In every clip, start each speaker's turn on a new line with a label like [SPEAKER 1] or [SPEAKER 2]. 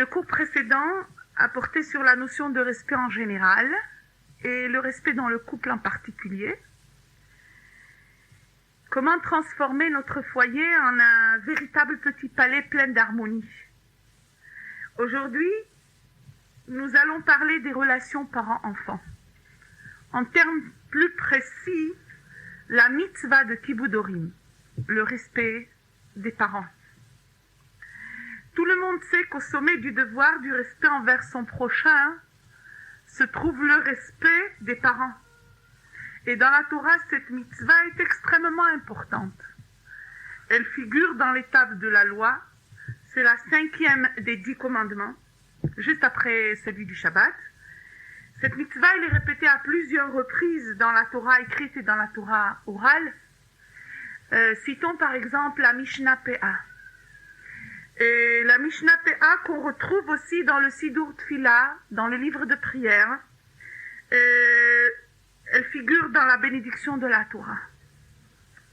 [SPEAKER 1] Le cours précédent a porté sur la notion de respect en général et le respect dans le couple en particulier. Comment transformer notre foyer en un véritable petit palais plein d'harmonie. Aujourd'hui, nous allons parler des relations parents-enfants. En termes plus précis, la mitzvah de Kibud Horim, le respect des parents. Tout le monde sait qu'au sommet du devoir du respect envers son prochain se trouve le respect des parents. Et dans la Torah, cette mitzvah est extrêmement importante. Elle figure dans l'étape de la loi, c'est la 5e des 10 commandements, juste après celui du Shabbat. Cette mitzvah, elle est répétée à plusieurs reprises dans la Torah écrite et dans la Torah orale. Citons par exemple la Mishnah Pe'ah. Et la Mishnah Pe'ah qu'on retrouve aussi dans le Sidur Tfila, dans le livre de prière. Elle figure dans la bénédiction de la Torah.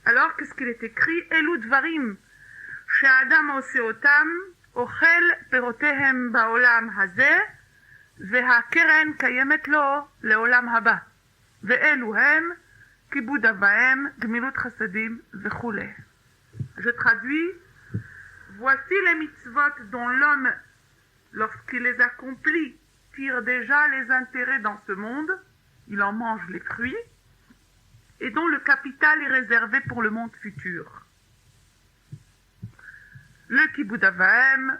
[SPEAKER 1] Alors, qu'est-ce qu'il est écrit? Elu dvarim she'adam oseotam ochel perotehem ba'olam hazeh והקרן קיימת לו לעולם הבא, ואלו הם כיבוד אב ואם, גמילות חסדים וכו'. Je traduis, voici les mitzvot dont l'homme, lorsqu'il les accomplit, tire déjà les intérêts dans ce monde, il en mange les fruits, et dont le capital est réservé pour le monde futur. Le kibud av va'em,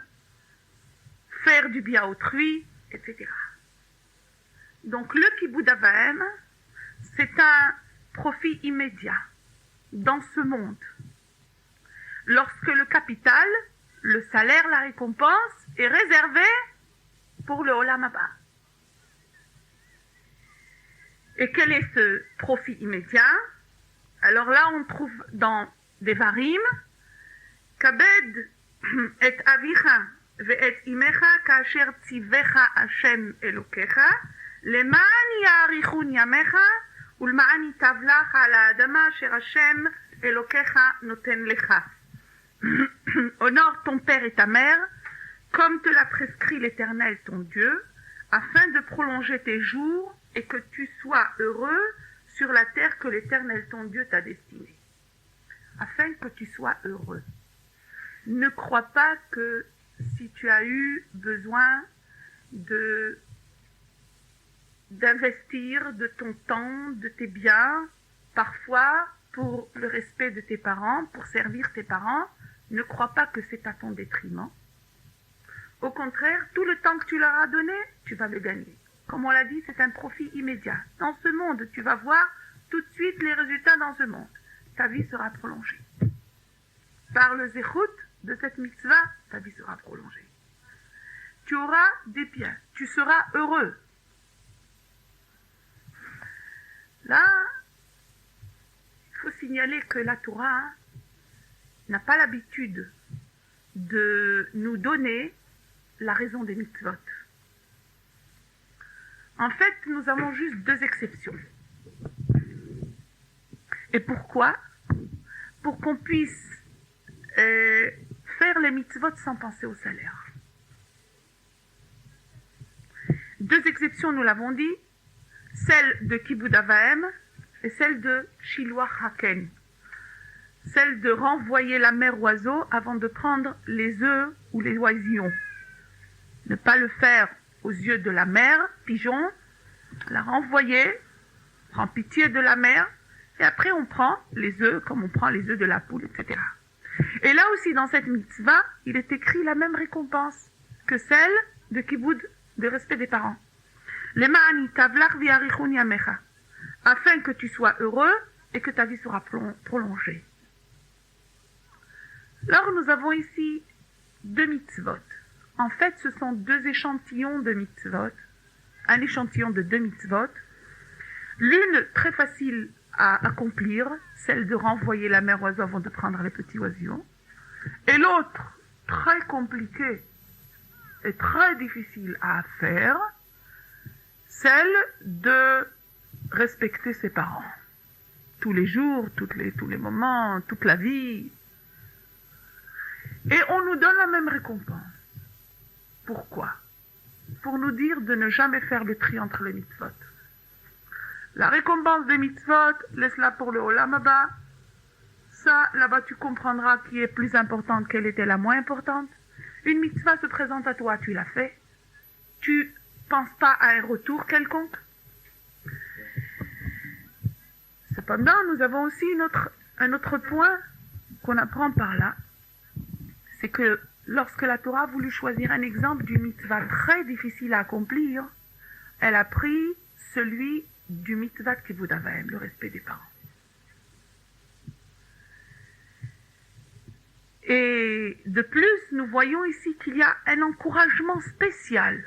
[SPEAKER 1] faire du bien autrui, etc. Donc le kibud av va'em, c'est un profit immédiat dans ce monde. Lorsque le capital, le salaire, la récompense est réservé pour le olam haba. Et quel est ce profit immédiat? Alors là, on trouve dans Devarim, Kabed et avicha ואת אמך כאשר ציווך השם אלוקיך למען יאריכון ימיך ולמען ייטב לך על האדמה אשר השם אלוקיך נותן לך. Honore ton père et ta mère comme te l'a prescrit l'Éternel ton Dieu, afin de prolonger tes jours et que tu sois heureux sur la terre que l'Éternel ton Dieu t'a destinée. Afin que tu sois heureux. Ne crois pas que si tu as eu besoin d'investir de ton temps, de tes biens, parfois pour le respect de tes parents, pour servir tes parents, ne crois pas que c'est à ton détriment. Au contraire, tout le temps que tu leur as donné, tu vas le gagner. Comme on l'a dit, c'est un profit immédiat. Dans ce monde, tu vas voir tout de suite les résultats dans ce monde. Ta vie sera prolongée. Par le zéchout de cette mitzvah, ta vie sera prolongée. Tu auras des biens, tu seras heureux. Là, il faut signaler que la Torah n'a pas l'habitude de nous donner la raison des mitzvot. En fait, nous avons juste 2 exceptions. Et pourquoi? Pour qu'on puisse faire les mitzvot sans penser au salaire. 2 exceptions, nous l'avons dit, celle de Kibud av va'em et celle de Shiluach Haken, celle de renvoyer la mère oiseau avant de prendre les œufs ou les oisillons. Ne pas le faire aux yeux de la mère, pigeon, la renvoyer, prend pitié de la mère, et après on prend les œufs comme on prend les œufs de la poule, etc. Et là aussi, dans cette mitzvah, il est écrit la même récompense que celle de Kibud, de respect des parents. Lema'an itav lach v'yarichun yamecha, afin que tu sois heureux et que ta vie sera prolongée. Alors nous avons ici 2 mitzvot. En fait, ce sont 2 échantillons de mitzvot, un échantillon de 2 mitzvot. L'une très facile à accomplir, celle de renvoyer la mère oiseau avant de prendre les petits oisillons, et l'autre très compliquée et très difficile à faire, celle de respecter ses parents. Tous les jours, tous les moments, toute la vie. Et on nous donne la même récompense. Pourquoi? Pour nous dire de ne jamais faire le tri entre les mitzvot. La récompense des mitzvot, laisse-la pour le Olam Haba. Ça, là-bas, tu comprendras qui est plus importante, quelle était la moins importante. Une mitzvah se présente à toi, tu l'as fait. Tu penses pas à un retour quelconque. Cependant, nous avons aussi un autre point qu'on apprend par là. C'est que lorsque la Torah a voulu choisir un exemple d'une mitzvah très difficile à accomplir, elle a pris celui du mitzvah de Kibud Avaim, le respect des parents. Et de plus, nous voyons ici qu'il y a un encouragement spécial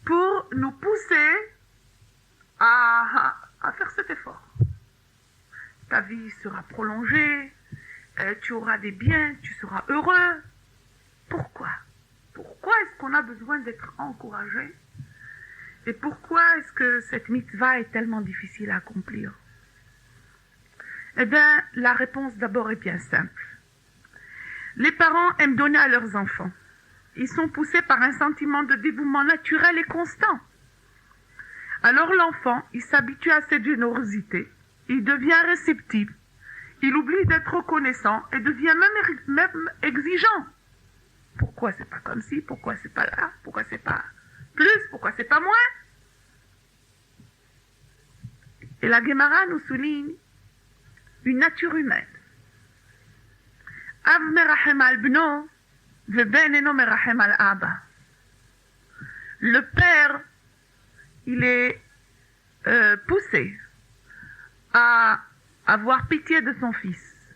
[SPEAKER 1] pour nous pousser à faire cet effort. Ta vie sera prolongée, tu auras des biens, tu seras heureux. Pourquoi? Pourquoi est-ce qu'on a besoin d'être encouragé? Et pourquoi est-ce que cette mitzvah est tellement difficile à accomplir? Eh bien, la réponse d'abord est bien simple. Les parents aiment donner à leurs enfants. Ils sont poussés par un sentiment de dévouement naturel et constant. Alors l'enfant, il s'habitue à cette générosité, il devient réceptif, il oublie d'être reconnaissant et devient même exigeant. Pourquoi c'est pas comme ci? Pourquoi c'est pas là? Pourquoi c'est pas plus? Pourquoi c'est pas moins? Et la Gemara nous souligne une nature humaine. Av merachem al bno, ve ben eno merachem al abba. Le père, il est poussé à avoir pitié de son fils.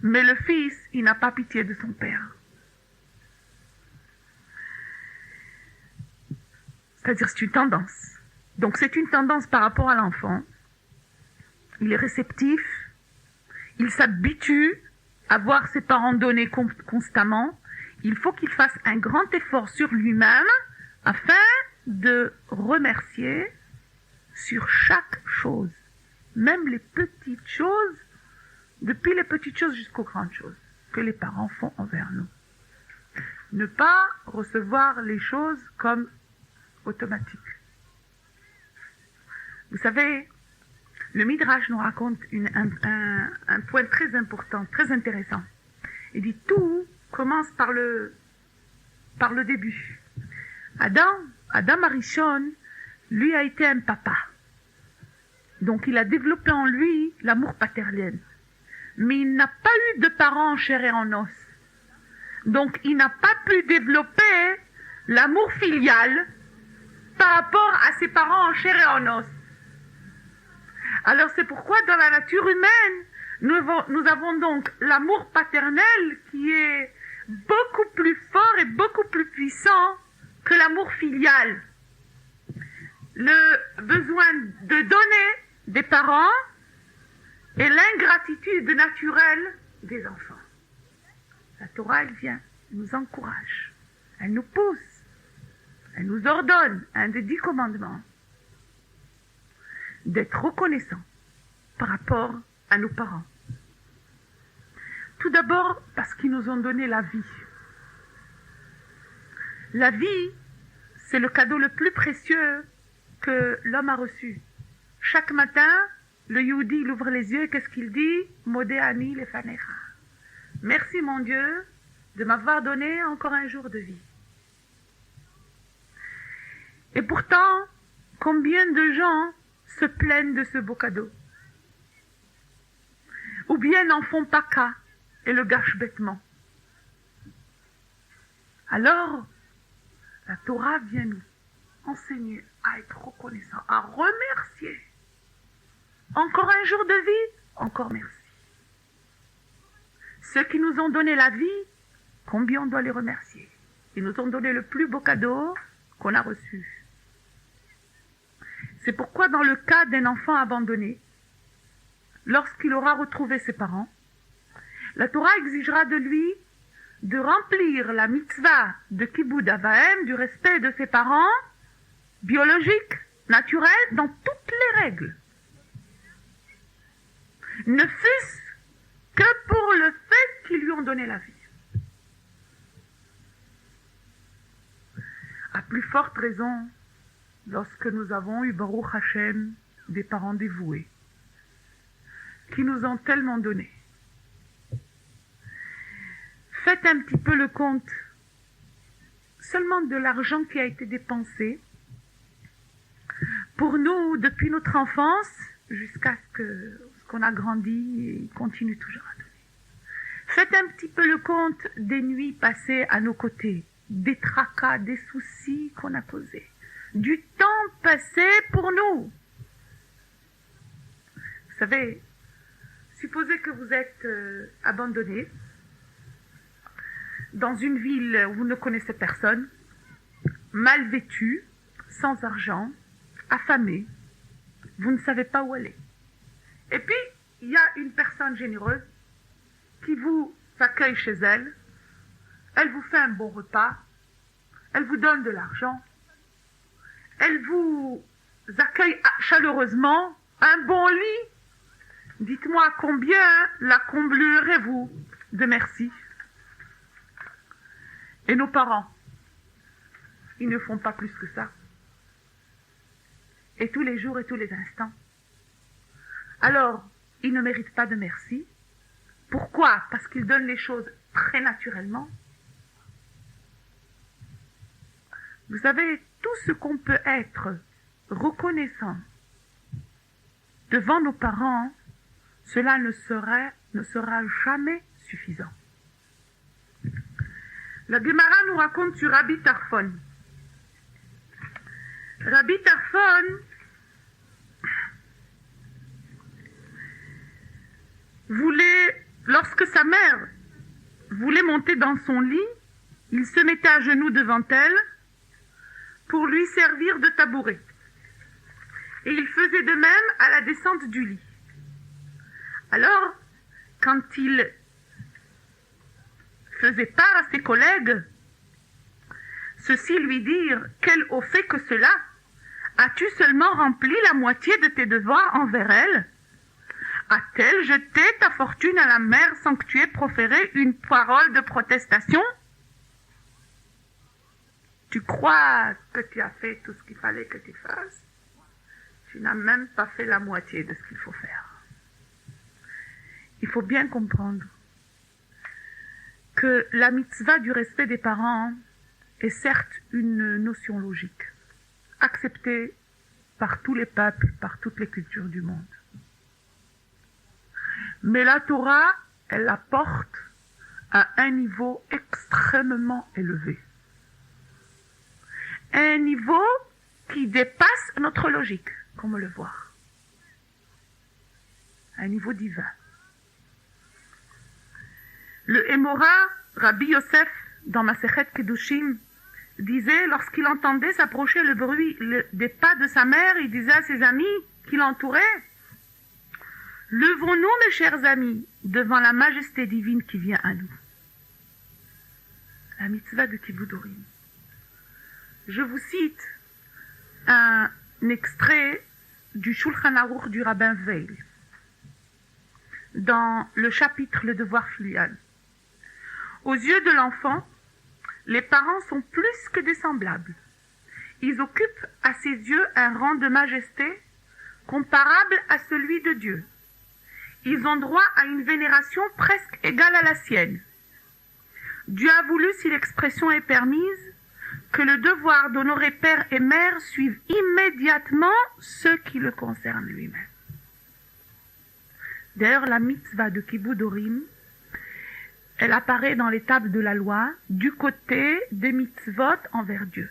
[SPEAKER 1] Mais le fils, il n'a pas pitié de son père. C'est-à-dire, c'est une tendance. Donc, c'est une tendance par rapport à l'enfant. Il est réceptif, il s'habitue à voir ses parents donner constamment. Il faut qu'il fasse un grand effort sur lui-même afin de remercier sur chaque chose, même les petites choses, depuis les petites choses jusqu'aux grandes choses que les parents font envers nous. Ne pas recevoir les choses comme automatiques. Vous savez, le Midrash nous raconte un point très important, très intéressant. Il dit tout commence par le début. Adam Arishon, lui a été un papa. Donc il a développé en lui l'amour paternel. Mais il n'a pas eu de parents en chair et en os. Donc il n'a pas pu développer l'amour filial par rapport à ses parents en chair et en os. Alors c'est pourquoi dans la nature humaine, nous avons donc l'amour paternel qui est beaucoup plus fort et beaucoup plus puissant que l'amour filial. Le besoin de donner des parents et l'ingratitude naturelle des enfants. La Torah, elle vient, elle nous encourage, elle nous pousse, elle nous ordonne, un des 10 commandements, d'être reconnaissant par rapport à nos parents. Tout d'abord parce qu'ils nous ont donné la vie. La vie, c'est le cadeau le plus précieux que l'homme a reçu. Chaque matin, le Yehudi, il ouvre les yeux et qu'est-ce qu'il dit? Modé ani lefanecha. Merci mon Dieu de m'avoir donné encore un jour de vie. Et pourtant, combien de gens se plaignent de ce beau cadeau? Ou bien n'en font pas cas et le gâchent bêtement. Alors, la Torah vient nous enseigner à être reconnaissant, à remercier. Encore un jour de vie, encore merci. Ceux qui nous ont donné la vie, combien on doit les remercier? Ils nous ont donné le plus beau cadeau qu'on a reçu. C'est pourquoi dans le cas d'un enfant abandonné, lorsqu'il aura retrouvé ses parents, la Torah exigera de lui de remplir la mitzvah de Kibud Avaim, du respect de ses parents, biologiques, naturels, dans toutes les règles. Ne fût-ce que pour le fait qu'ils lui ont donné la vie. À plus forte raison, lorsque nous avons eu, Baruch Hashem, des parents dévoués, qui nous ont tellement donné. Faites un petit peu le compte seulement de l'argent qui a été dépensé pour nous depuis notre enfance jusqu'à ce qu'on a grandi et il continue toujours à donner. Faites un petit peu le compte des nuits passées à nos côtés, des tracas, des soucis qu'on a causés, du temps passé pour nous. Vous savez, supposez que vous êtes abandonné dans une ville où vous ne connaissez personne, mal vêtu, sans argent, affamé, vous ne savez pas où aller. Et puis, il y a une personne généreuse qui vous accueille chez elle, elle vous fait un bon repas, elle vous donne de l'argent, elle vous accueille chaleureusement, un bon lit. Dites-moi combien la comblerez-vous de merci? Et nos parents, ils ne font pas plus que ça. Et tous les jours et tous les instants. Alors, ils ne méritent pas de merci. Pourquoi? Parce qu'ils donnent les choses très naturellement. Vous savez, tout ce qu'on peut être reconnaissant devant nos parents, cela ne sera jamais suffisant. La Gemara nous raconte sur Rabbi Tarfon. Rabbi Tarfon voulait, lorsque sa mère voulait monter dans son lit, il se mettait à genoux devant elle pour lui servir de tabouret. Et il faisait de même à la descente du lit. Alors, quand il faisait part à ses collègues, ceux-ci lui dirent: quel au fait que cela? As-tu seulement rempli la moitié de tes devoirs envers elle? A-t-elle jeté ta fortune à la mer sans que tu aies proféré une parole de protestation? Tu crois que tu as fait tout ce qu'il fallait que tu fasses? Tu n'as même pas fait la moitié de ce qu'il faut faire. Il faut bien comprendre que la mitzvah du respect des parents est certes une notion logique, acceptée par tous les peuples, par toutes les cultures du monde. Mais la Torah, elle la porte à un niveau extrêmement élevé. Un niveau qui dépasse notre logique, comme le voir. Un niveau divin. Le Hémora, Rabbi Yosef, dans Masechet Kedushim, disait, lorsqu'il entendait s'approcher le bruit des pas de sa mère, il disait à ses amis qui l'entouraient: levons-nous, mes chers amis, devant la majesté divine qui vient à nous. La mitzvah de Kibud Orim. Je vous cite un extrait du Shulchan Aruch du rabbin Veil, dans le chapitre Le devoir filial. Aux yeux de l'enfant, les parents sont plus que des semblables. Ils occupent à ses yeux un rang de majesté comparable à celui de Dieu. Ils ont droit à une vénération presque égale à la sienne. Dieu a voulu, si l'expression est permise, que le devoir d'honorer père et mère suive immédiatement ce qui le concerne lui-même. D'ailleurs, la mitzvah de Kibud Orim, elle apparaît dans les tables de la loi du côté des mitzvot envers Dieu.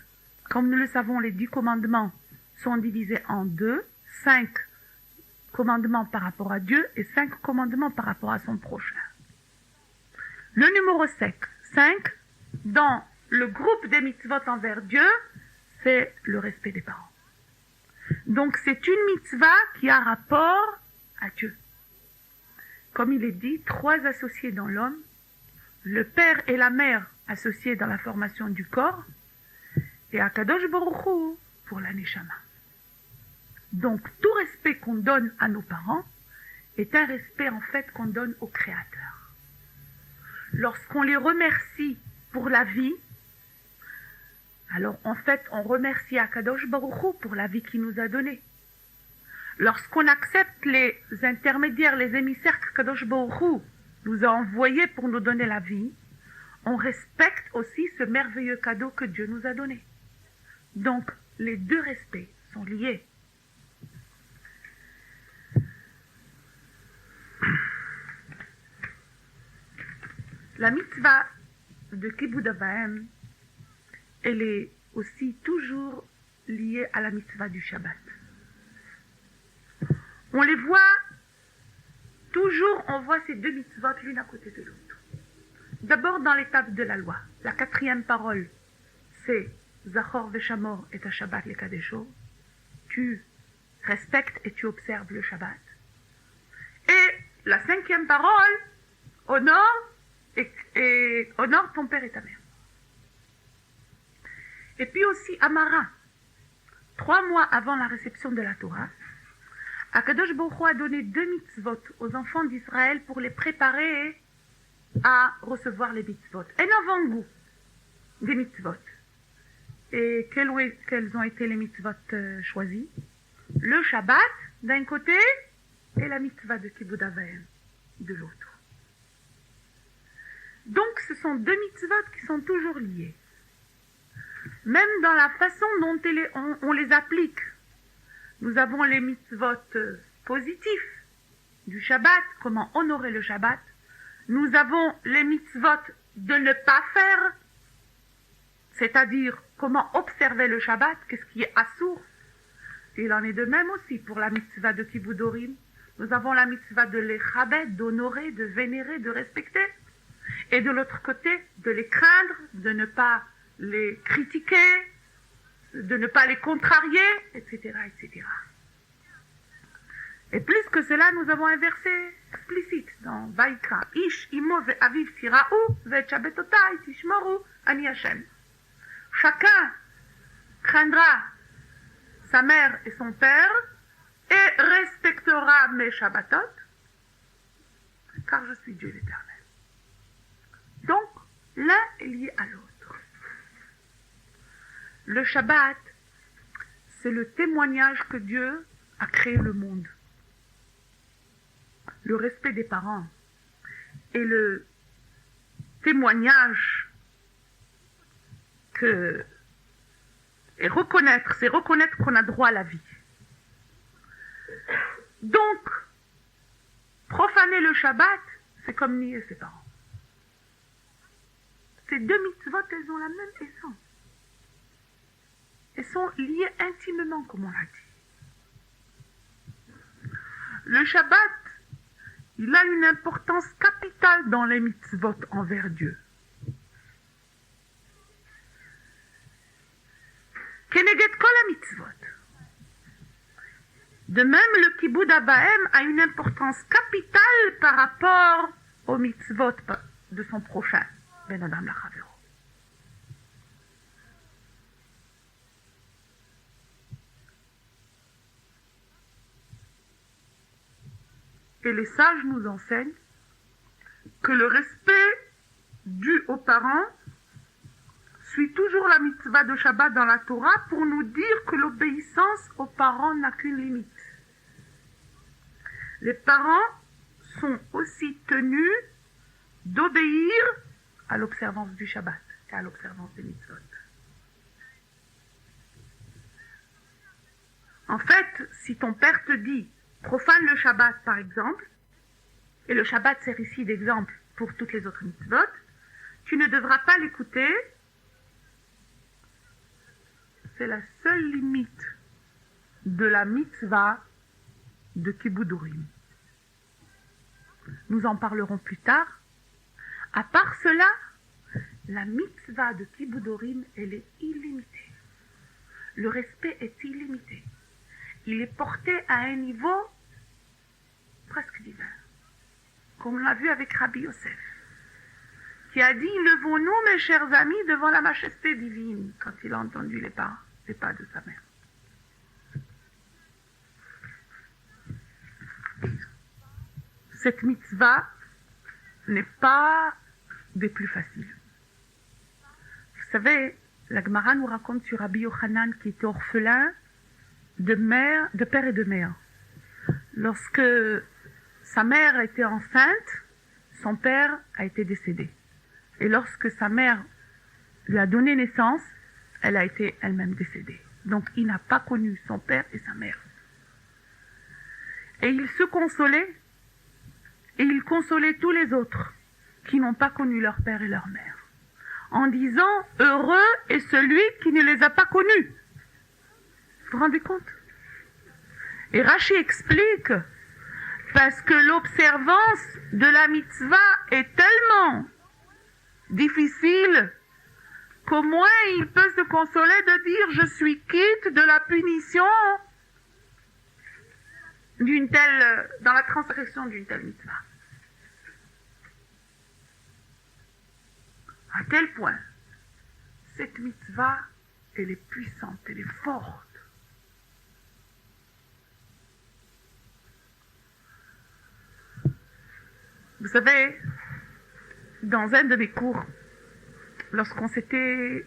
[SPEAKER 1] Comme nous le savons, les 10 commandements sont divisés en 2, 5 commandements par rapport à Dieu et 5 commandements par rapport à son prochain. Le numéro 5, dans le groupe des mitzvot envers Dieu, c'est le respect des parents. Donc c'est une mitzvah qui a rapport à Dieu. Comme il est dit, 3 associés dans l'homme, le père et la mère associés dans la formation du corps, et Akadosh Baruch Hu pour la neshama. Donc tout respect qu'on donne à nos parents est un respect en fait qu'on donne au Créateur. Lorsqu'on les remercie pour la vie, Alors en fait, on remercie Akadosh Baruch Hu pour la vie qu'il nous a donnée. Lorsqu'on accepte les intermédiaires, les émissaires qu'Akadosh Baruch Hu nous a envoyés pour nous donner la vie, on respecte aussi ce merveilleux cadeau que Dieu nous a donné. Donc, les deux respects sont liés. La mitzvah de Kibud Av Va'em, elle est aussi toujours liée à la mitzvah du Shabbat. On les voit, toujours on voit ces deux mitzvot l'une à côté de l'autre. D'abord dans l'étape de la loi. La 4e parole, c'est Zachor Veshamor et ta Shabbat le Kadesho. Tu respectes et tu observes le Shabbat. Et la 5e parole, honore et honore ton père et ta mère. Et puis aussi Amara. 3 mois avant la réception de la Torah, Akadosh Baruch Hu a donné 2 mitzvot aux enfants d'Israël pour les préparer à recevoir les mitzvot. En avant-goût des mitzvot. Et quels ont été les mitzvot choisis? Le Shabbat d'un côté et la mitzvah de Kibud Av Va'em de l'autre. Donc ce sont 2 mitzvot qui sont toujours liés. Même dans la façon dont on les applique. Nous avons les mitzvot positifs du Shabbat, comment honorer le Shabbat. Nous avons les mitzvot de ne pas faire, c'est-à-dire comment observer le Shabbat, qu'est-ce qui est assour. Il en est de même aussi pour la mitzvah de Kibud Orim. Nous avons la mitzvah de les chabed, d'honorer, de vénérer, de respecter. Et de l'autre côté, de les craindre, de ne pas les critiquer, de ne pas les contrarier, etc., etc. Et plus que cela, nous avons un verset explicite dans Vaïkra. Ish imo ve'aviv tira'u ve'chabetotai tishmoru ani Hashem. Chacun craindra sa mère et son père et respectera mes Shabbatot, car je suis Dieu l'Éternel. Donc, l'un est lié à l'autre. Le Shabbat, c'est le témoignage que Dieu a créé le monde. Le respect des parents et le témoignage c'est reconnaître qu'on a droit à la vie. Donc, profaner le Shabbat, c'est comme nier ses parents. Ces 2 mitzvot, elles ont la même essence. Elles sont liées intimement, comme on l'a dit. Le Shabbat, il a une importance capitale dans les mitzvot envers Dieu. Keneged kol mitzvot. De même, le Kibud Av Va'em a une importance capitale par rapport aux mitzvot de son prochain. Ben Adam Lachavero. Et les sages nous enseignent que le respect dû aux parents suit toujours la mitzvah de Shabbat dans la Torah pour nous dire que l'obéissance aux parents n'a qu'une limite. Les parents sont aussi tenus d'obéir à l'observance du Shabbat et à l'observance des mitzvot. En fait, si ton père te dit profane le Shabbat par exemple, et le Shabbat sert ici d'exemple pour toutes les autres mitzvot, tu ne devras pas l'écouter. C'est la seule limite de la mitzvah de Kibud Orim. Nous en parlerons plus tard. À part cela, la mitzvah de Kibud Orim, elle est illimitée. Le respect est illimité. Il est porté à un niveau presque divin. Comme on l'a vu avec Rabbi Yosef, qui a dit « Levons-nous, mes chers amis, devant la majesté divine » quand il a entendu les pas de sa mère. Cette mitzvah n'est pas des plus faciles. Vous savez, la Gemara nous raconte sur Rabbi Yochanan qui était orphelin de père et de mère. Lorsque sa mère était enceinte, son père a été décédé. Et lorsque sa mère lui a donné naissance, elle a été elle-même décédée. Donc il n'a pas connu son père et sa mère. Et il se consolait, et il consolait tous les autres qui n'ont pas connu leur père et leur mère, en disant « Heureux est celui qui ne les a pas connus ». Vous vous rendez compte? Et Rashi explique, parce que l'observance de la mitzvah est tellement difficile qu'au moins il peut se consoler de dire « Je suis quitte de la punition dans la transgression d'une telle mitzvah ». À tel point, cette mitzvah, elle est puissante, elle est forte. Vous savez, dans un de mes cours, lorsqu'on s'était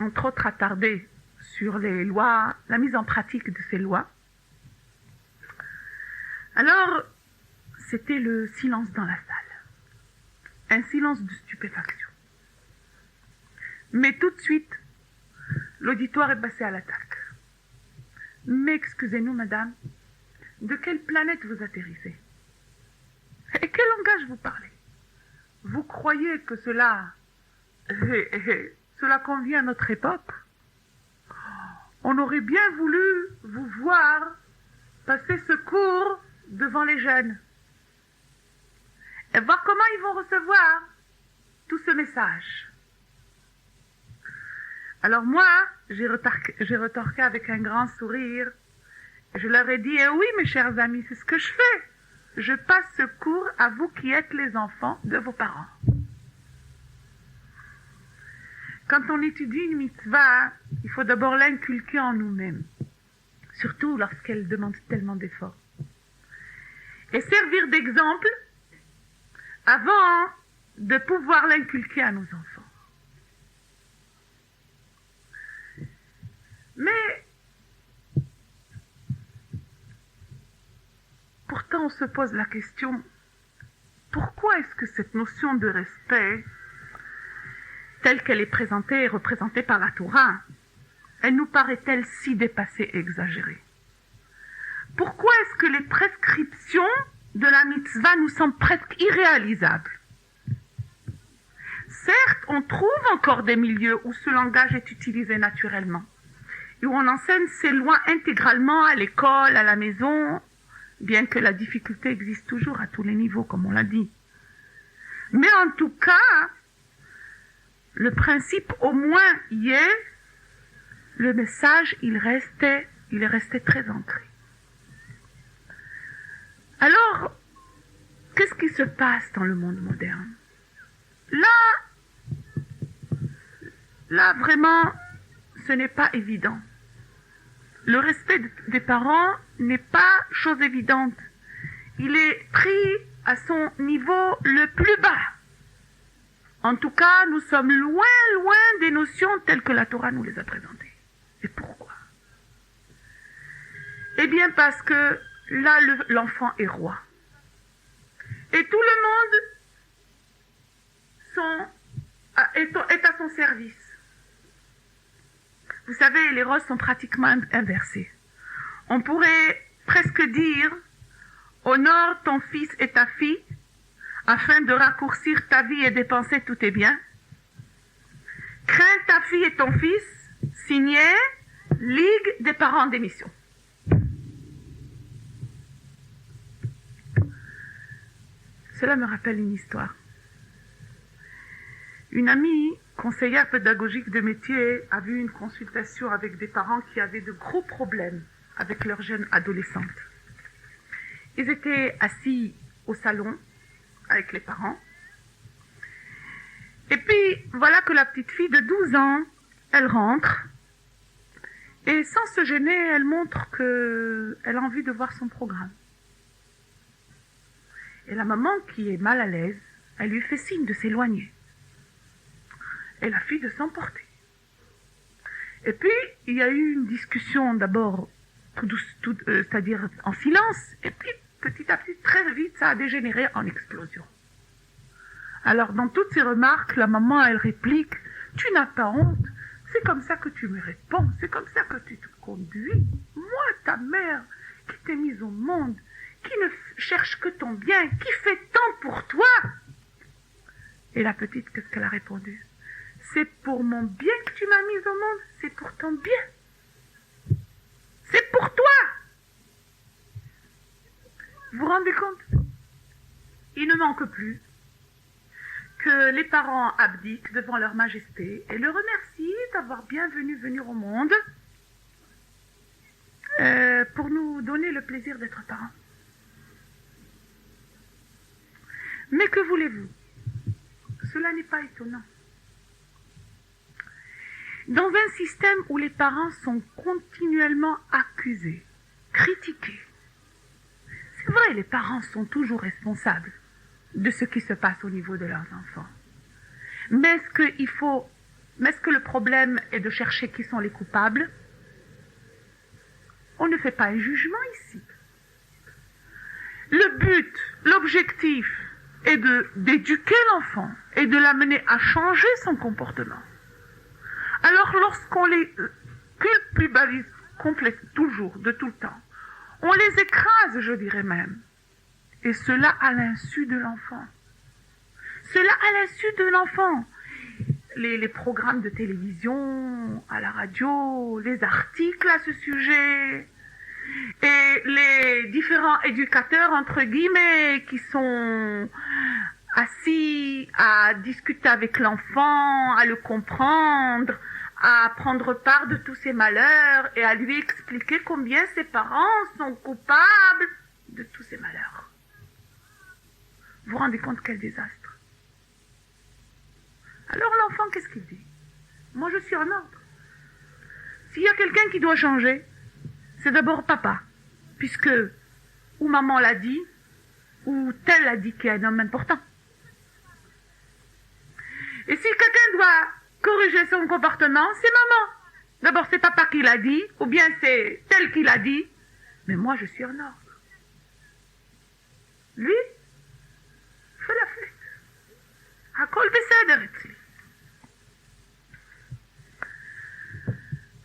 [SPEAKER 1] entre autres attardé sur les lois, la mise en pratique de ces lois, alors c'était le silence dans la salle, un silence de stupéfaction. Mais tout de suite, l'auditoire est passé à l'attaque. Mais excusez-nous, madame, de quelle planète vous atterrissez? Et quel langage vous parlez? Vous croyez que cela convient à notre époque? On aurait bien voulu vous voir passer ce cours devant les jeunes et voir comment ils vont recevoir tout ce message. Alors moi, j'ai retorqué avec un grand sourire. Je leur ai dit, eh oui, mes chers amis, c'est ce que je fais. Je passe ce cours à vous qui êtes les enfants de vos parents. Quand on étudie une mitzvah, il faut d'abord l'inculquer en nous-mêmes, surtout lorsqu'elle demande tellement d'efforts. Et servir d'exemple avant de pouvoir l'inculquer à nos enfants. Mais pourtant on se pose la question, pourquoi est-ce que cette notion de respect, telle qu'elle est présentée et représentée par la Torah, elle nous paraît-elle si dépassée et exagérée? Pourquoi est-ce que les prescriptions de la mitzvah nous semblent presque irréalisables? Certes, on trouve encore des milieux où ce langage est utilisé naturellement, et où on enseigne ces lois intégralement à l'école, à la maison, bien que la difficulté existe toujours à tous les niveaux, comme on l'a dit. Mais en tout cas, le principe au moins y est, le message, il est resté très ancré. Alors, qu'est-ce qui se passe dans le monde moderne? Là, vraiment, ce n'est pas évident. Le respect des parents n'est pas chose évidente. Il est pris à son niveau le plus bas. En tout cas, nous sommes loin des notions telles que la Torah nous les a présentées. Et pourquoi? Eh bien parce que là, l'enfant est roi. Et tout le monde est à son service. Vous savez, les rôles sont pratiquement inversés. On pourrait presque dire « Honore ton fils et ta fille, afin de raccourcir ta vie et dépenser tous tes biens. Crains ta fille et ton fils, signé Ligue des parents en démission. » Cela me rappelle une histoire. Une amie, conseillère pédagogique de métier, a vu une consultation avec des parents qui avaient de gros problèmes avec leur jeune adolescente. Ils étaient assis au salon avec les parents. Et puis, voilà que la petite fille de 12 ans, elle rentre. Et sans se gêner, elle montre qu'elle a envie de voir son programme. Et la maman, qui est mal à l'aise, elle lui fait signe de s'éloigner. Et la fille de s'emporter. Et puis, il y a eu une discussion d'abord, c'est-à-dire en silence, et puis petit à petit, très vite, ça a dégénéré en explosion. Alors, dans toutes ces remarques, la maman, elle réplique, tu n'as pas honte, c'est comme ça que tu me réponds, c'est comme ça que tu te conduis. Moi, ta mère, qui t'ai mise au monde, qui ne cherche que ton bien, qui fait tant pour toi. Et la petite, qu'est-ce qu'elle a répondu? C'est pour mon bien que tu m'as mise au monde, c'est pour ton bien. C'est pour toi. Vous vous rendez compte? Il ne manque plus que les parents abdiquent devant leur majesté et le remercient d'avoir bien venir au monde pour nous donner le plaisir d'être parents. Mais que voulez-vous? Cela n'est pas étonnant. Dans un système où les parents sont continuellement accusés, critiqués, c'est vrai, les parents sont toujours responsables de ce qui se passe au niveau de leurs enfants. Mais est-ce que le problème est de chercher qui sont les coupables? On ne fait pas un jugement ici. Le but, l'objectif est d'éduquer l'enfant et de l'amener à changer son comportement. Alors lorsqu'on les culpabilise complètement, toujours, de tout le temps, on les écrase, je dirais même. Et cela à l'insu de l'enfant. Cela à l'insu de l'enfant. Les programmes de télévision, à la radio, les articles à ce sujet, et les différents éducateurs, entre guillemets, qui sont assis à discuter avec l'enfant, à le comprendre, à prendre part de tous ses malheurs et à lui expliquer combien ses parents sont coupables de tous ses malheurs. Vous vous rendez compte quel désastre? Alors l'enfant, qu'est-ce qu'il dit? Moi, je suis en ordre. S'il y a quelqu'un qui doit changer, c'est d'abord papa, puisque ou maman l'a dit, ou tel l'a dit qu'il est un homme important. Et si quelqu'un doit corriger son comportement, c'est maman. D'abord, c'est papa qui l'a dit, ou bien c'est tel qui l'a dit, mais moi, je suis en ordre. Lui, fait la fête. הכל בסדר אצלי.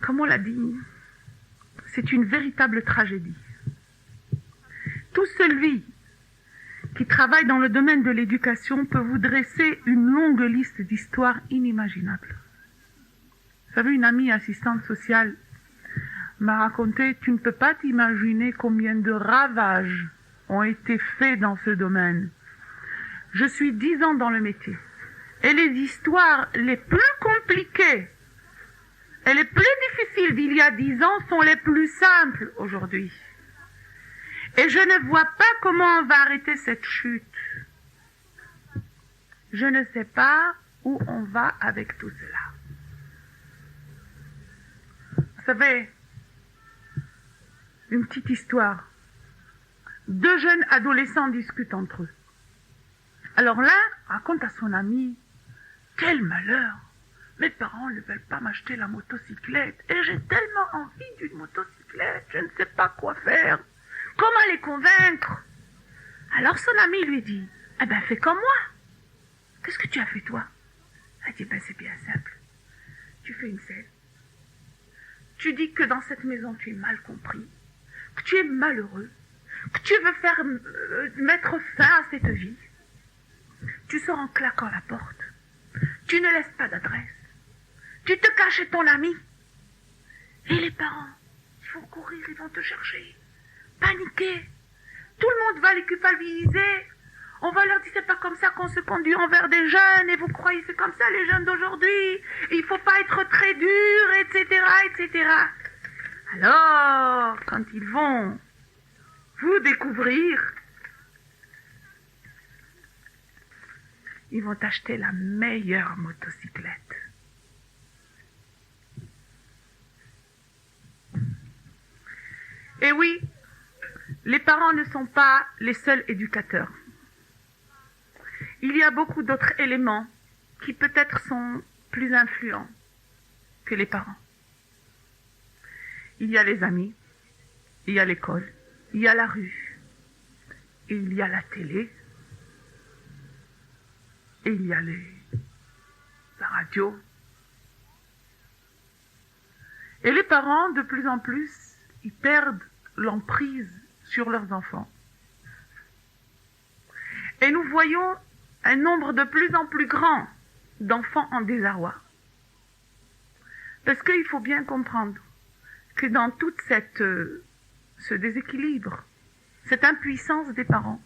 [SPEAKER 1] Comme on l'a dit, c'est une véritable tragédie. Tout celui qui travaille dans le domaine de l'éducation peut vous dresser une longue liste d'histoires inimaginables. Vous savez, une amie assistante sociale m'a raconté, tu ne peux pas t'imaginer combien de ravages ont été faits dans ce domaine. Je suis 10 ans dans le métier. Et les histoires les plus compliquées et les plus difficiles d'il y a 10 ans sont les plus simples aujourd'hui. Et je ne vois pas comment on va arrêter cette chute. Je ne sais pas où on va avec tout cela. Vous savez, une petite histoire. 2 jeunes adolescents discutent entre eux. Alors l'un raconte à son ami, quel malheur, mes parents ne veulent pas m'acheter la motocyclette et j'ai tellement envie d'une motocyclette, je ne sais pas quoi faire. Comment les convaincre? Alors son ami lui dit, eh ben fais comme moi. Qu'est-ce que tu as fait toi? Elle dit, ben c'est bien simple. Tu fais une scène. Tu dis que dans cette maison tu es mal compris, que tu es malheureux, que tu veux faire mettre fin à cette vie. Tu sors en claquant la porte. Tu ne laisses pas d'adresse. Tu te caches chez ton ami. Et les parents, ils vont courir, ils vont te chercher. Paniquer. Tout le monde va les culpabiliser. On va leur dire, c'est pas comme ça qu'on se conduit envers des jeunes. Et vous croyez, c'est comme ça les jeunes d'aujourd'hui. Il faut pas être très dur, etc., etc. Alors, quand ils vont vous découvrir, ils vont acheter la meilleure motocyclette. Et oui, les parents ne sont pas les seuls éducateurs. Il y a beaucoup d'autres éléments qui peut-être sont plus influents que les parents. Il y a les amis, il y a l'école, il y a la rue, et il y a la télé, et il y a la radio. Et les parents, de plus en plus, ils perdent l'emprise sur leurs enfants. Et nous voyons un nombre de plus en plus grand d'enfants en désarroi. Parce qu'il faut bien comprendre que dans toute ce déséquilibre, cette impuissance des parents,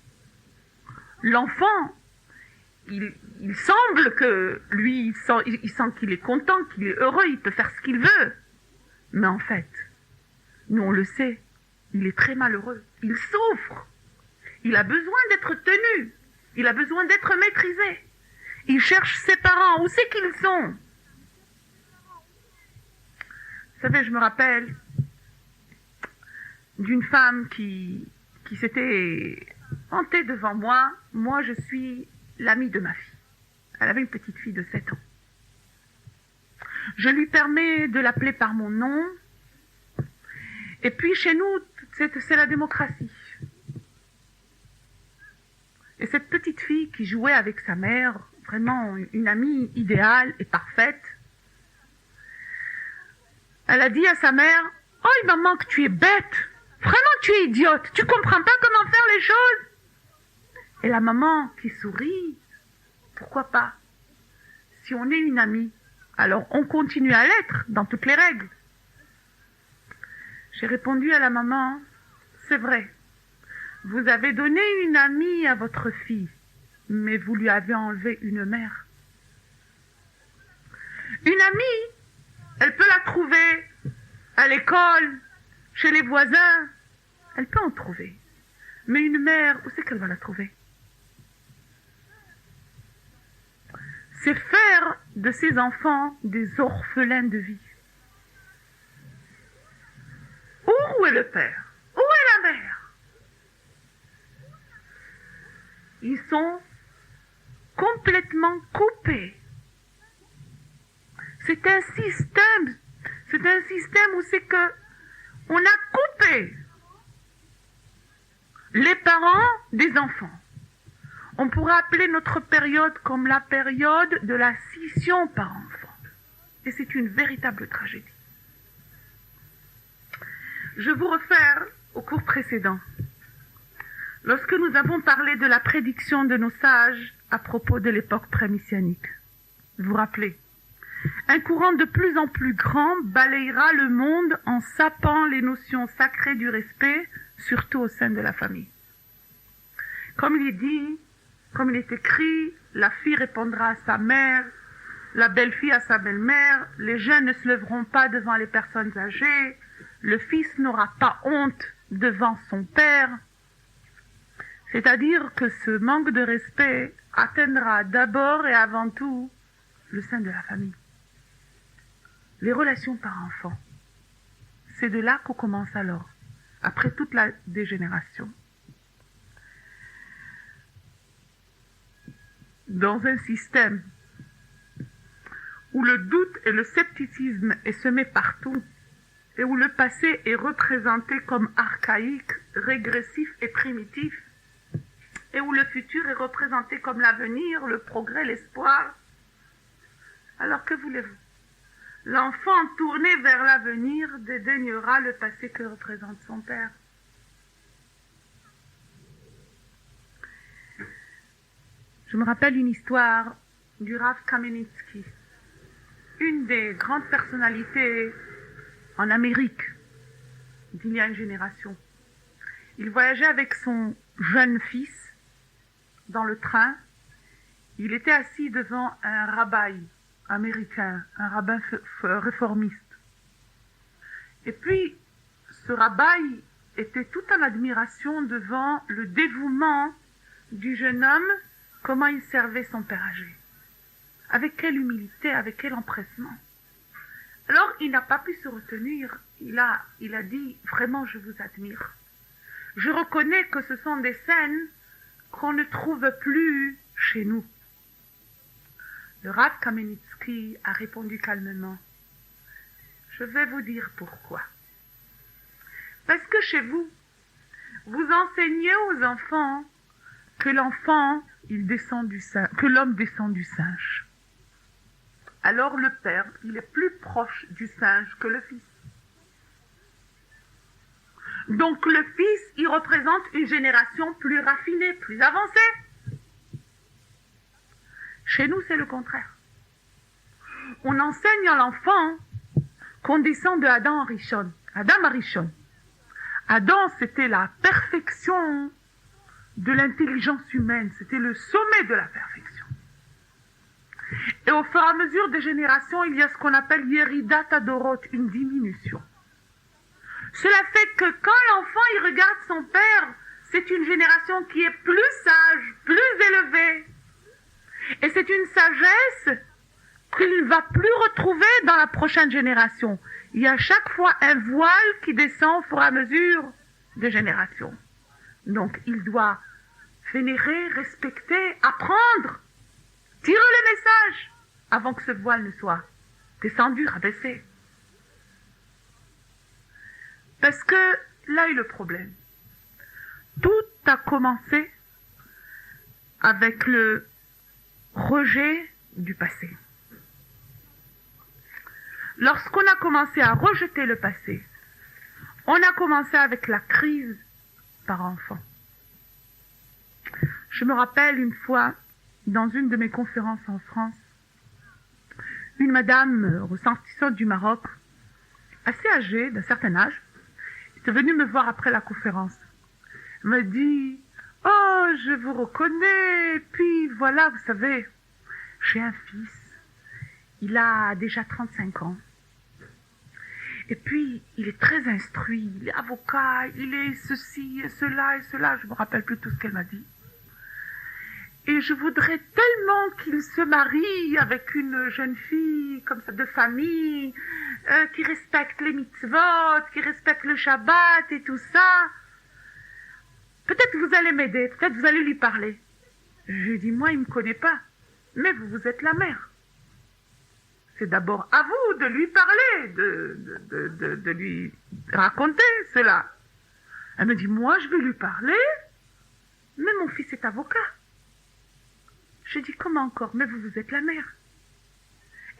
[SPEAKER 1] l'enfant, il semble que lui, il sent qu'il est content, qu'il est heureux, il peut faire ce qu'il veut. Mais en fait, nous on le sait, il est très malheureux, il souffre, il a besoin d'être tenu, il a besoin d'être maîtrisé. Il cherche ses parents, où c'est qu'ils sont? Vous savez, je me rappelle d'une femme qui s'était hantée devant moi. Moi, je suis l'amie de ma fille. Elle avait une petite fille de 7 ans. Je lui permets de l'appeler par mon nom. Et puis, chez nous, c'est la démocratie. Et cette petite fille qui jouait avec sa mère, vraiment une amie idéale et parfaite, elle a dit à sa mère, « Oh, il maman, que tu es bête! Vraiment, tu es idiote! Tu comprends pas comment faire les choses !» Et la maman qui sourit, « Pourquoi pas? Si on est une amie, alors on continue à l'être dans toutes les règles. » J'ai répondu à la maman, « C'est vrai, vous avez donné une amie à votre fille, mais vous lui avez enlevé une mère. Une amie, elle peut la trouver à l'école, chez les voisins, elle peut en trouver. Mais une mère, où c'est qu'elle va la trouver? C'est faire de ses enfants des orphelins de vie. Où est le père? Où est la mère? Ils sont complètement coupés. C'est un système où c'est que on a coupé les parents des enfants. On pourrait appeler notre période comme la période de la scission par enfant. Et c'est une véritable tragédie. Je vous réfère au cours précédent. Lorsque nous avons parlé de la prédiction de nos sages à propos de l'époque pré-messianique, vous vous rappelez, un courant de plus en plus grand balayera le monde en sapant les notions sacrées du respect, surtout au sein de la famille. Comme il est dit, comme il est écrit, la fille répondra à sa mère, la belle-fille à sa belle-mère, les jeunes ne se lèveront pas devant les personnes âgées, le fils n'aura pas honte devant son père. C'est-à-dire que ce manque de respect atteindra d'abord et avant tout le sein de la famille. Les relations par enfant, c'est de là qu'on commence alors, après toute la dégénération. Dans un système où le doute et le scepticisme est semé partout, et où le passé est représenté comme archaïque, régressif et primitif, et où le futur est représenté comme l'avenir, le progrès, l'espoir, alors que voulez-vous? L'enfant tourné vers l'avenir dédaignera le passé que représente son père. Je me rappelle une histoire du Rav Kamenetsky, une des grandes personnalités en Amérique d'il y a une génération. Il voyageait avec son jeune fils dans le train. Il était assis devant un rabbin américain, un rabbin réformiste. Et puis, ce rabbin était tout en admiration devant le dévouement du jeune homme, comment il servait son père âgé. Avec quelle humilité, avec quel empressement. Alors, il n'a pas pu se retenir. Il a dit, vraiment, je vous admire. Je reconnais que ce sont des scènes qu'on ne trouve plus chez nous. Le Rav Kamenetsky a répondu calmement, « Je vais vous dire pourquoi. Parce que chez vous, vous enseignez aux enfants que l'enfant, il descend du singe, que l'homme descend du singe. Alors le père, il est plus proche du singe que le fils. Donc le fils, il représente une génération plus raffinée, plus avancée. Chez nous, c'est le contraire. On enseigne à l'enfant qu'on descend de Adam Arishon. Adam Arishon. Adam, c'était la perfection de l'intelligence humaine. C'était le sommet de la perfection. Et au fur et à mesure des générations, il y a ce qu'on appelle Yeridat Adorot, une diminution. Cela fait que quand l'enfant il regarde son père, c'est une génération qui est plus sage, plus élevée. Et c'est une sagesse qu'il ne va plus retrouver dans la prochaine génération. Il y a chaque fois un voile qui descend au fur et à mesure des générations. Donc il doit vénérer, respecter, apprendre, tirer le message avant que ce voile ne soit descendu, rabaissé. Parce que là est le problème. Tout a commencé avec le rejet du passé. Lorsqu'on a commencé à rejeter le passé, on a commencé avec la crise par enfant. Je me rappelle une fois, dans une de mes conférences en France, une madame ressortissante du Maroc, assez âgée, d'un certain âge, est venue me voir après la conférence. Elle me dit « Oh, je vous reconnais, puis voilà, vous savez, j'ai un fils, il a déjà 35 ans. Et puis, il est très instruit, il est avocat, il est ceci et cela, je me rappelle plus tout ce qu'elle m'a dit. Et je voudrais tellement qu'il se marie avec une jeune fille, comme ça, de famille, qui respecte les mitzvot, qui respecte le Shabbat et tout ça. Peut-être que vous allez m'aider, peut-être que vous allez lui parler. » Je lui ai dit, moi, il me connaît pas, mais vous êtes la mère. C'est d'abord à vous de lui parler, de lui raconter cela. Elle me dit, moi, je vais lui parler, mais mon fils est avocat. J'ai dit, comment encore? Mais vous êtes la mère.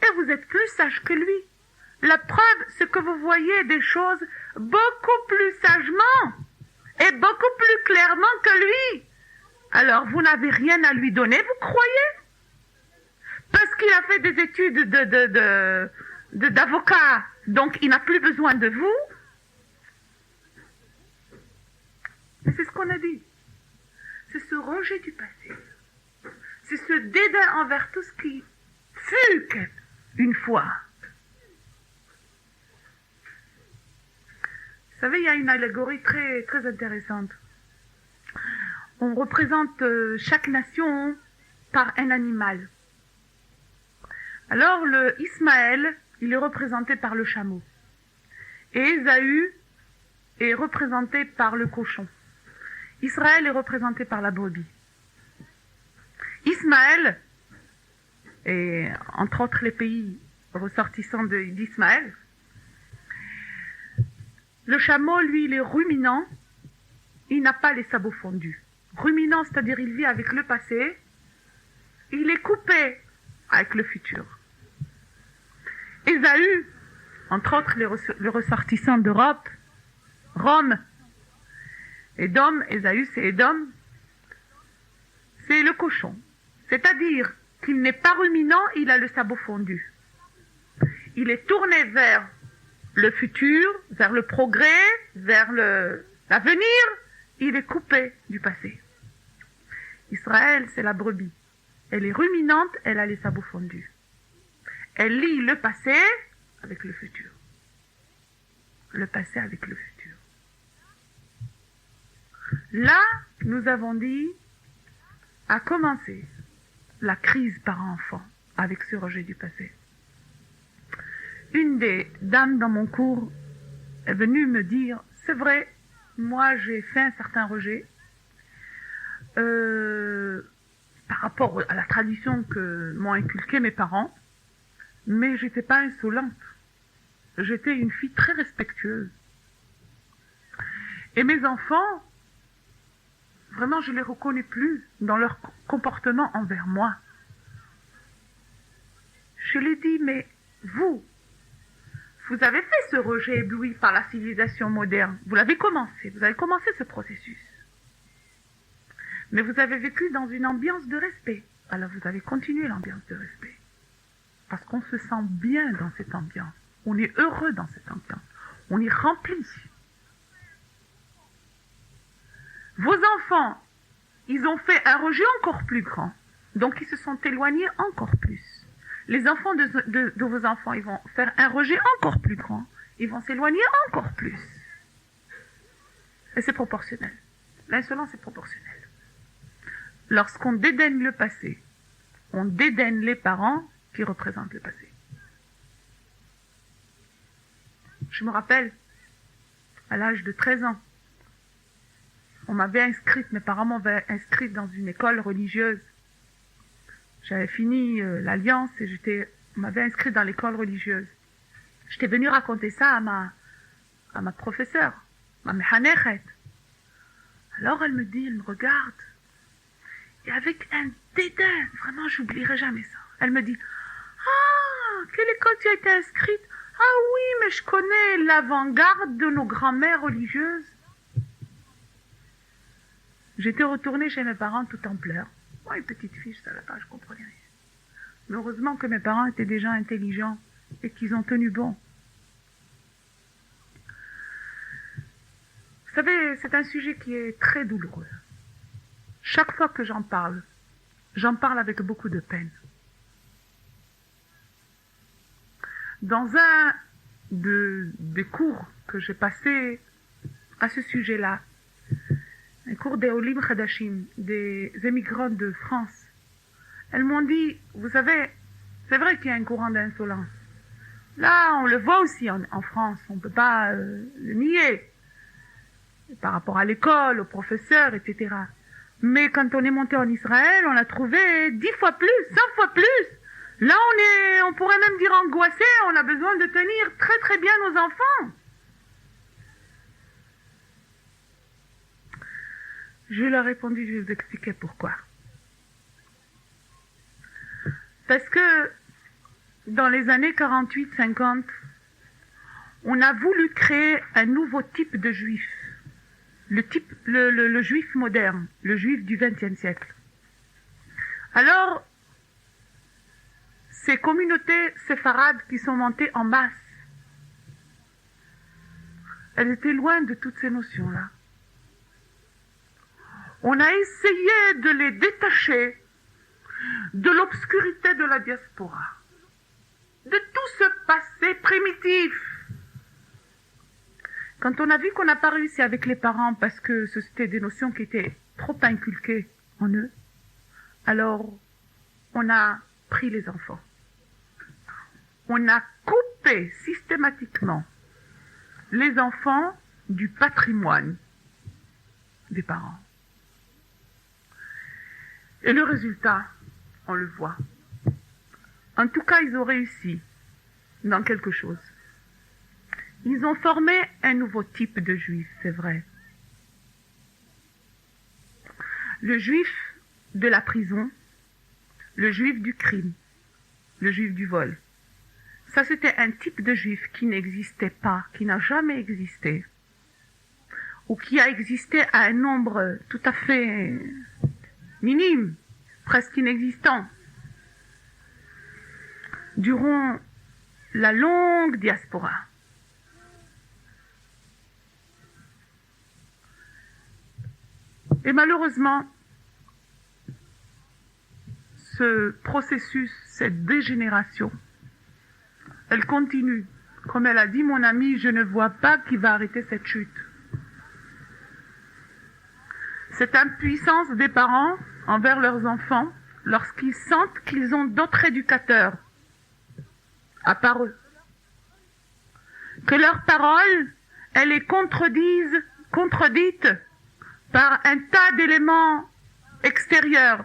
[SPEAKER 1] Et vous êtes plus sage que lui. La preuve, c'est que vous voyez des choses beaucoup plus sagement et beaucoup plus clairement que lui. Alors, vous n'avez rien à lui donner, vous croyez? Parce qu'il a fait des études d'avocat, donc il n'a plus besoin de vous. Et c'est ce qu'on a dit. C'est ce rejet du passé. C'est ce dédain envers tout ce qui fut une fois. Vous savez, il y a une allégorie très, très intéressante. On représente chaque nation par un animal. Alors, le Ismaël, il est représenté par le chameau. Et Ésaü est représenté par le cochon. Israël est représenté par la brebis. Ismaël, et entre autres les pays ressortissants d'Ismaël, le chameau, lui, il est ruminant, il n'a pas les sabots fondus. Ruminant, c'est-à-dire il vit avec le passé, il est coupé avec le futur. Ésaü, entre autres les ressortissants d'Europe, Rome, Édom, Ésaü c'est Édom, c'est le cochon. C'est-à-dire qu'il n'est pas ruminant, il a le sabot fondu. Il est tourné vers le futur, vers le progrès, vers l'avenir, il est coupé du passé. Israël, c'est la brebis. Elle est ruminante, elle a les sabots fondus. Elle lie le passé avec le futur. Le passé avec le futur. Là, nous avons dit, a commencé la crise parent-enfant avec ce rejet du passé. Une des dames dans mon cours est venue me dire, c'est vrai, moi j'ai fait un certain rejet par rapport à la tradition que m'ont inculqué mes parents, mais j'étais pas insolente. J'étais une fille très respectueuse. Et mes enfants, vraiment, je ne les reconnais plus dans leur comportement envers moi. Je les dis, mais vous avez fait ce rejet ébloui par la civilisation moderne. Vous avez commencé ce processus. Mais vous avez vécu dans une ambiance de respect. Alors vous avez continué l'ambiance de respect. Parce qu'on se sent bien dans cette ambiance. On est heureux dans cette ambiance. On est rempli. Vos enfants, ils ont fait un rejet encore plus grand. Donc ils se sont éloignés encore plus. Les enfants de vos enfants, ils vont faire un rejet encore plus grand. Ils vont s'éloigner encore plus. Et c'est proportionnel. L'insolence est proportionnelle. Lorsqu'on dédaigne le passé, on dédaigne les parents qui représentent le passé. Je me rappelle, à l'âge de 13 ans, mes parents m'avaient inscrite dans une école religieuse. J'avais fini l'alliance et on m'avait inscrite dans l'école religieuse. J'étais venue raconter ça à ma professeure, ma mehanechet. Alors elle me regarde, et avec un dédain, vraiment j'oublierai jamais ça. Elle me dit, ah, quelle école tu as été inscrite? Ah oui, mais je connais l'avant-garde de nos grands-mères religieuses. J'étais retournée chez mes parents tout en pleurs. Moi, une petite fille, je ne savais pas, je comprenais rien. Mais heureusement que mes parents étaient déjà intelligents et qu'ils ont tenu bon. Vous savez, c'est un sujet qui est très douloureux. Chaque fois que j'en parle avec beaucoup de peine. Dans un des cours que j'ai passé à ce sujet-là, un cours des Olim Khadashim, des émigrants de France, elles m'ont dit, vous savez, c'est vrai qu'il y a un courant d'insolence. Là, on le voit aussi en France, on ne peut pas le nier. Par rapport à l'école, aux professeurs, etc. Mais quand on est monté en Israël, on a trouvé 10 fois plus, 100 fois plus. Là, on pourrait même dire angoissé, on a besoin de tenir très très bien nos enfants. Je leur ai répondu, je vais vous expliquer pourquoi. Parce que dans les années 48-50, on a voulu créer un nouveau type de juif. Le juif moderne, le juif du XXe siècle. Alors, ces communautés séfarades qui sont montées en masse, elles étaient loin de toutes ces notions-là. On a essayé de les détacher de l'obscurité de la diaspora, de tout ce passé primitif. Quand on a vu qu'on n'a pas réussi avec les parents parce que c'était des notions qui étaient trop inculquées en eux, alors on a pris les enfants. On a coupé systématiquement les enfants du patrimoine des parents. Et le résultat, on le voit. En tout cas, ils ont réussi dans quelque chose. Ils ont formé un nouveau type de juif, c'est vrai. Le juif de la prison, le juif du crime, le juif du vol. Ça, c'était un type de juif qui n'existait pas, qui n'a jamais existé, ou qui a existé à un nombre tout à fait minime, presque inexistant, durant la longue diaspora. Et malheureusement, ce processus, cette dégénération, elle continue. Comme elle a dit, mon amie, je ne vois pas qui va arrêter cette chute. Cette impuissance des parents envers leurs enfants, lorsqu'ils sentent qu'ils ont d'autres éducateurs, à part eux. Que leur parole, elle est contredite par un tas d'éléments extérieurs.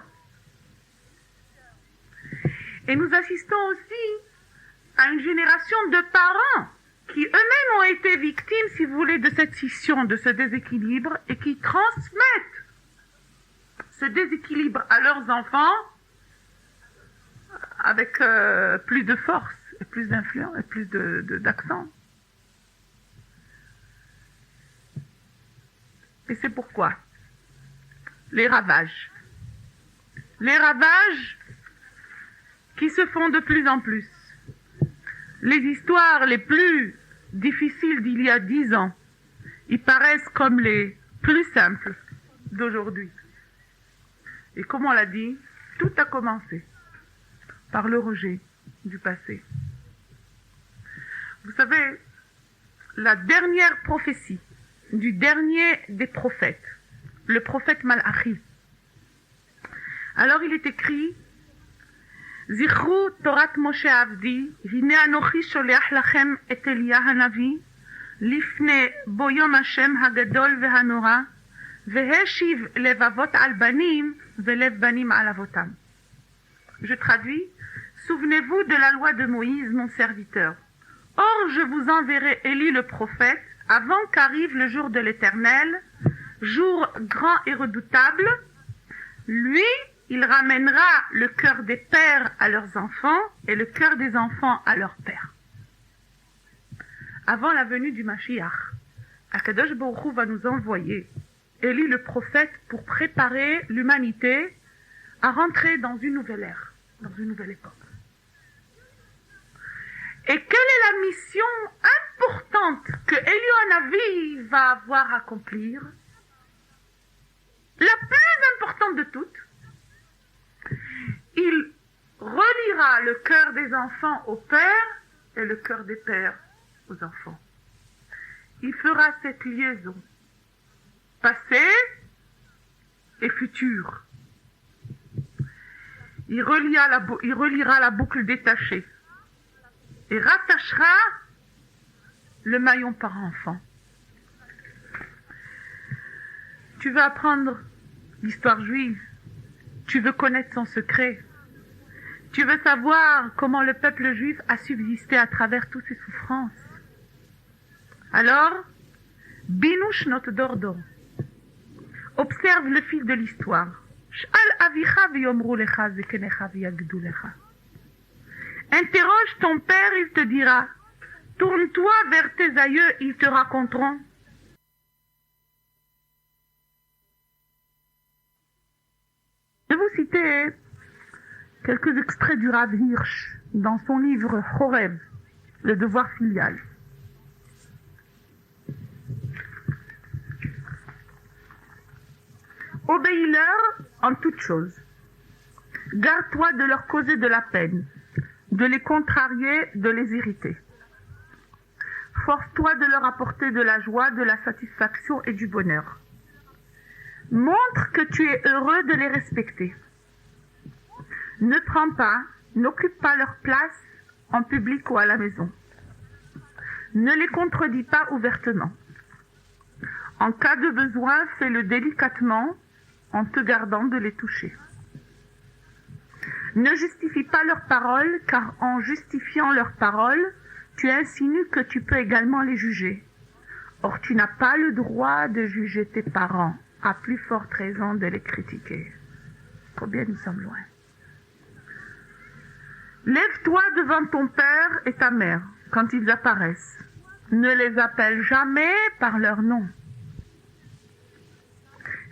[SPEAKER 1] Et nous assistons aussi à une génération de parents qui eux-mêmes ont été victimes, si vous voulez, de cette scission, de ce déséquilibre, et qui transmettent ce déséquilibre à leurs enfants avec plus de force, et plus d'influence, et plus d'accent. Et c'est pourquoi les ravages qui se font de plus en plus, les histoires les plus difficiles d'il y a 10 ans, ils paraissent comme les plus simples d'aujourd'hui. Et comme on l'a dit, tout a commencé par le rejet du passé. Vous savez, la dernière prophétie du dernier des prophètes, le prophète Malachi. Alors il est écrit: Zichru Torat Moshe Avdi, Hine Anochi Sholeach Lachem et Elia Hanavi, Lifne Boyom Hashem Hagadol Vehanora, Veheshiv Levavot al Banim, Velev Banim al Avotam. Je traduis: souvenez-vous de la loi de Moïse, mon serviteur. Or, je vous enverrai Élie le prophète, avant qu'arrive le jour de l'Éternel, jour grand et redoutable. Lui, il ramènera le cœur des pères à leurs enfants et le cœur des enfants à leurs pères. Avant la venue du Mashiach, Akadosh Baruch Hu va nous envoyer Élie le prophète pour préparer l'humanité à rentrer dans une nouvelle ère, dans une nouvelle époque. Et quelle est la mission importante que Eliyahu Hanavi va avoir à accomplir? La plus importante de toutes. Il reliera le cœur des enfants aux pères et le cœur des pères aux enfants. Il fera cette liaison passé et futur. Il reliera la boucle détachée et rattachera le maillon par enfant. Tu veux apprendre l'histoire juive, tu veux connaître son secret, tu veux savoir comment le peuple juif a subsisté à travers toutes ses souffrances. Alors, Binush not dordo, observe le fil de l'histoire. Sh'al avicha v'yomru lecha zekenecha v'yagdu lecha. Interroge ton père, il te dira. Tourne-toi vers tes aïeux, ils te raconteront. Je vais vous citer quelques extraits du Rav Hirsch dans son livre Chorev, le devoir filial. Obéis-leur en toutes choses. Garde-toi de leur causer de la peine, de les contrarier, de les irriter. Force-toi de leur apporter de la joie, de la satisfaction et du bonheur. Montre que tu es heureux de les respecter. Ne prends pas, n'occupe pas leur place en public ou à la maison. Ne les contredis pas ouvertement. En cas de besoin, fais-le délicatement en te gardant de les toucher. Ne justifie pas leurs paroles, car en justifiant leurs paroles, tu insinues que tu peux également les juger. Or, tu n'as pas le droit de juger tes parents, à plus forte raison de les critiquer. Combien nous sommes loin. Lève-toi devant ton père et ta mère quand ils apparaissent. Ne les appelle jamais par leur nom.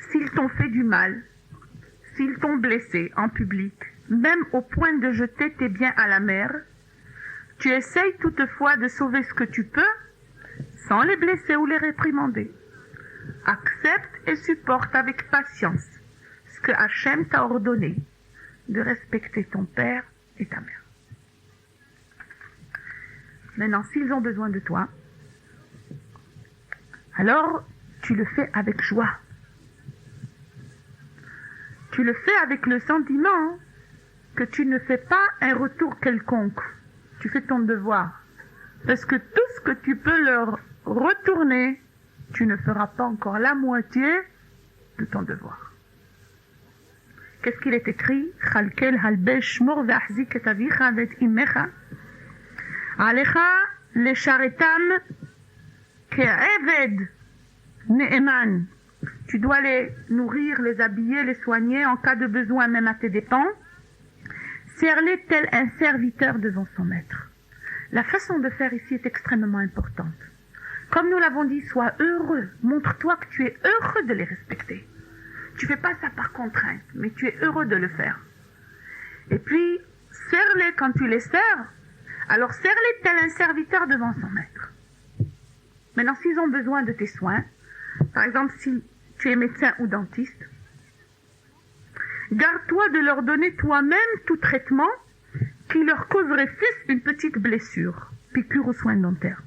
[SPEAKER 1] S'ils t'ont fait du mal, s'ils t'ont blessé en public, même au point de jeter tes biens à la mer, tu essayes toutefois de sauver ce que tu peux, sans les blesser ou les réprimander. Accepte et supporte avec patience ce que Hachem t'a ordonné, de respecter ton père et ta mère. Maintenant, s'ils ont besoin de toi, alors tu le fais avec joie. Tu le fais avec le sentiment que tu ne fais pas un retour quelconque. Tu fais ton devoir. Parce que tout ce que tu peux leur retourner, tu ne feras pas encore la moitié de ton devoir. Qu'est-ce qu'il est écrit? Chalkel halbesh shmor ve'achzik et avicha ve'et imecha. Alecha les charetam ke'eved ne'eman. Tu dois les nourrir, les habiller, les soigner en cas de besoin, même à tes dépens. Sers-les tel un serviteur devant son maître. La façon de faire ici est extrêmement importante. Comme nous l'avons dit, sois heureux. Montre-toi que tu es heureux de les respecter. Tu fais pas ça par contrainte, mais tu es heureux de le faire. Et puis, sers-les quand tu les sers. Alors, sers-les tel un serviteur devant son maître. Maintenant, s'ils ont besoin de tes soins, par exemple, si tu es médecin ou dentiste, garde-toi de leur donner toi-même tout traitement qui leur causerait fût une petite blessure, piqûre ou soin dentaire.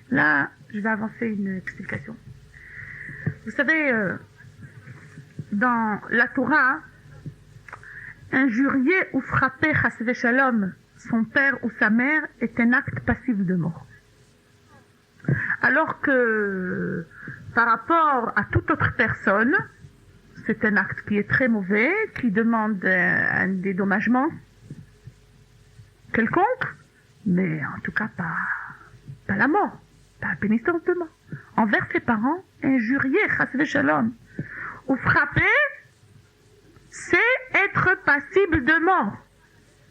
[SPEAKER 1] Là, je vais avancer une explication. Vous savez, dans la Torah, injurier ou frapper chas v'shalom son père ou sa mère est un acte passif de mort. Alors que par rapport à toute autre personne, c'est un acte qui est très mauvais, qui demande un dédommagement quelconque, mais en tout cas pas la mort, pas la pénitence de mort. Envers ses parents, injurier, chas v'shalom, ou frapper, c'est être passible de mort.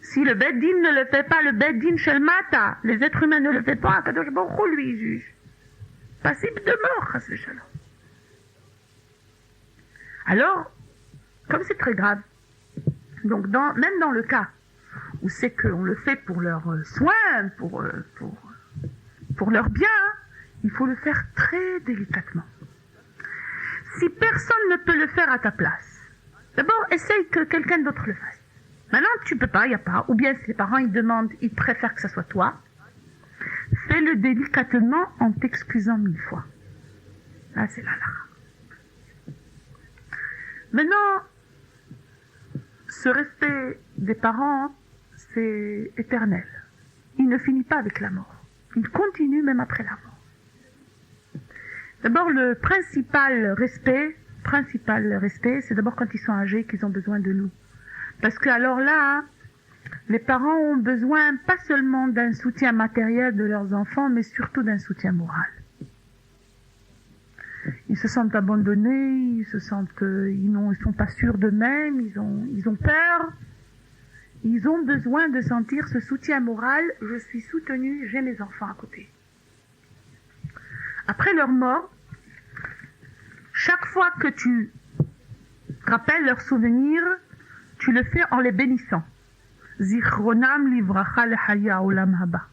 [SPEAKER 1] Si le Beth Din ne le fait pas, le Beth Din shel Mata, les êtres humains ne le fait pas, Kadosh Baruch Hu lui juge. Passible de mort, chas v'shalom. Alors, comme c'est très grave, donc même dans le cas où c'est qu'on le fait pour leur soin, pour leur bien, il faut le faire très délicatement. Si personne ne peut le faire à ta place, d'abord essaye que quelqu'un d'autre le fasse. Maintenant, tu peux pas, il n'y a pas, ou bien si les parents ils demandent, ils préfèrent que ce soit toi, fais-le délicatement en t'excusant 1000 fois. Là, c'est la lara. Maintenant, ce respect des parents, c'est éternel. Il ne finit pas avec la mort. Il continue même après la mort. D'abord, le principal respect, c'est d'abord quand ils sont âgés, qu'ils ont besoin de nous. Parce que alors là, les parents ont besoin pas seulement d'un soutien matériel de leurs enfants, mais surtout d'un soutien moral. Ils se sentent abandonnés, ils se sentent qu'ils sont pas sûrs d'eux-mêmes, ils ont peur. Ils ont besoin de sentir ce soutien moral. Je suis soutenu, j'ai mes enfants à côté. Après leur mort, chaque fois que tu rappelles leurs souvenirs, tu le fais en les bénissant. Zichronam livracha lehaya olam haba.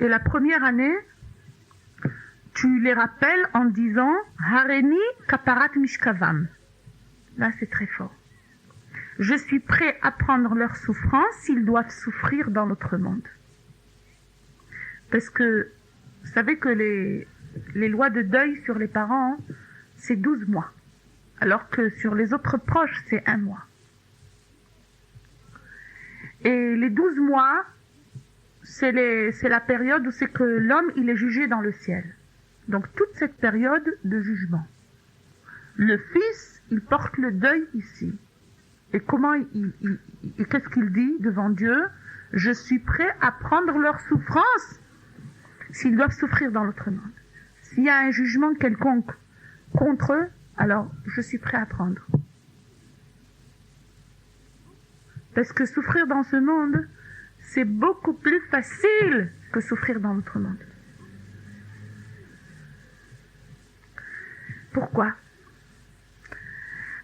[SPEAKER 1] Et la première année, tu les rappelles en disant Hareni kaparat mishkavam. Là, c'est très fort. Je suis prêt à prendre leur souffrance s'ils doivent souffrir dans notre monde. Parce que, vous savez que les lois de deuil sur les parents, c'est 12 mois. Alors que sur les autres proches, c'est 1 mois. Et les 12 mois, c'est la période où c'est que l'homme, il est jugé dans le ciel. Donc toute cette période de jugement. Le fils, il porte le deuil ici. Et comment qu'est-ce qu'il dit devant Dieu? Je suis prêt à prendre leur souffrance s'ils doivent souffrir dans l'autre monde. S'il y a un jugement quelconque contre eux, alors je suis prêt à prendre. Parce que souffrir dans ce monde, c'est beaucoup plus facile que souffrir dans l'autre monde. Pourquoi?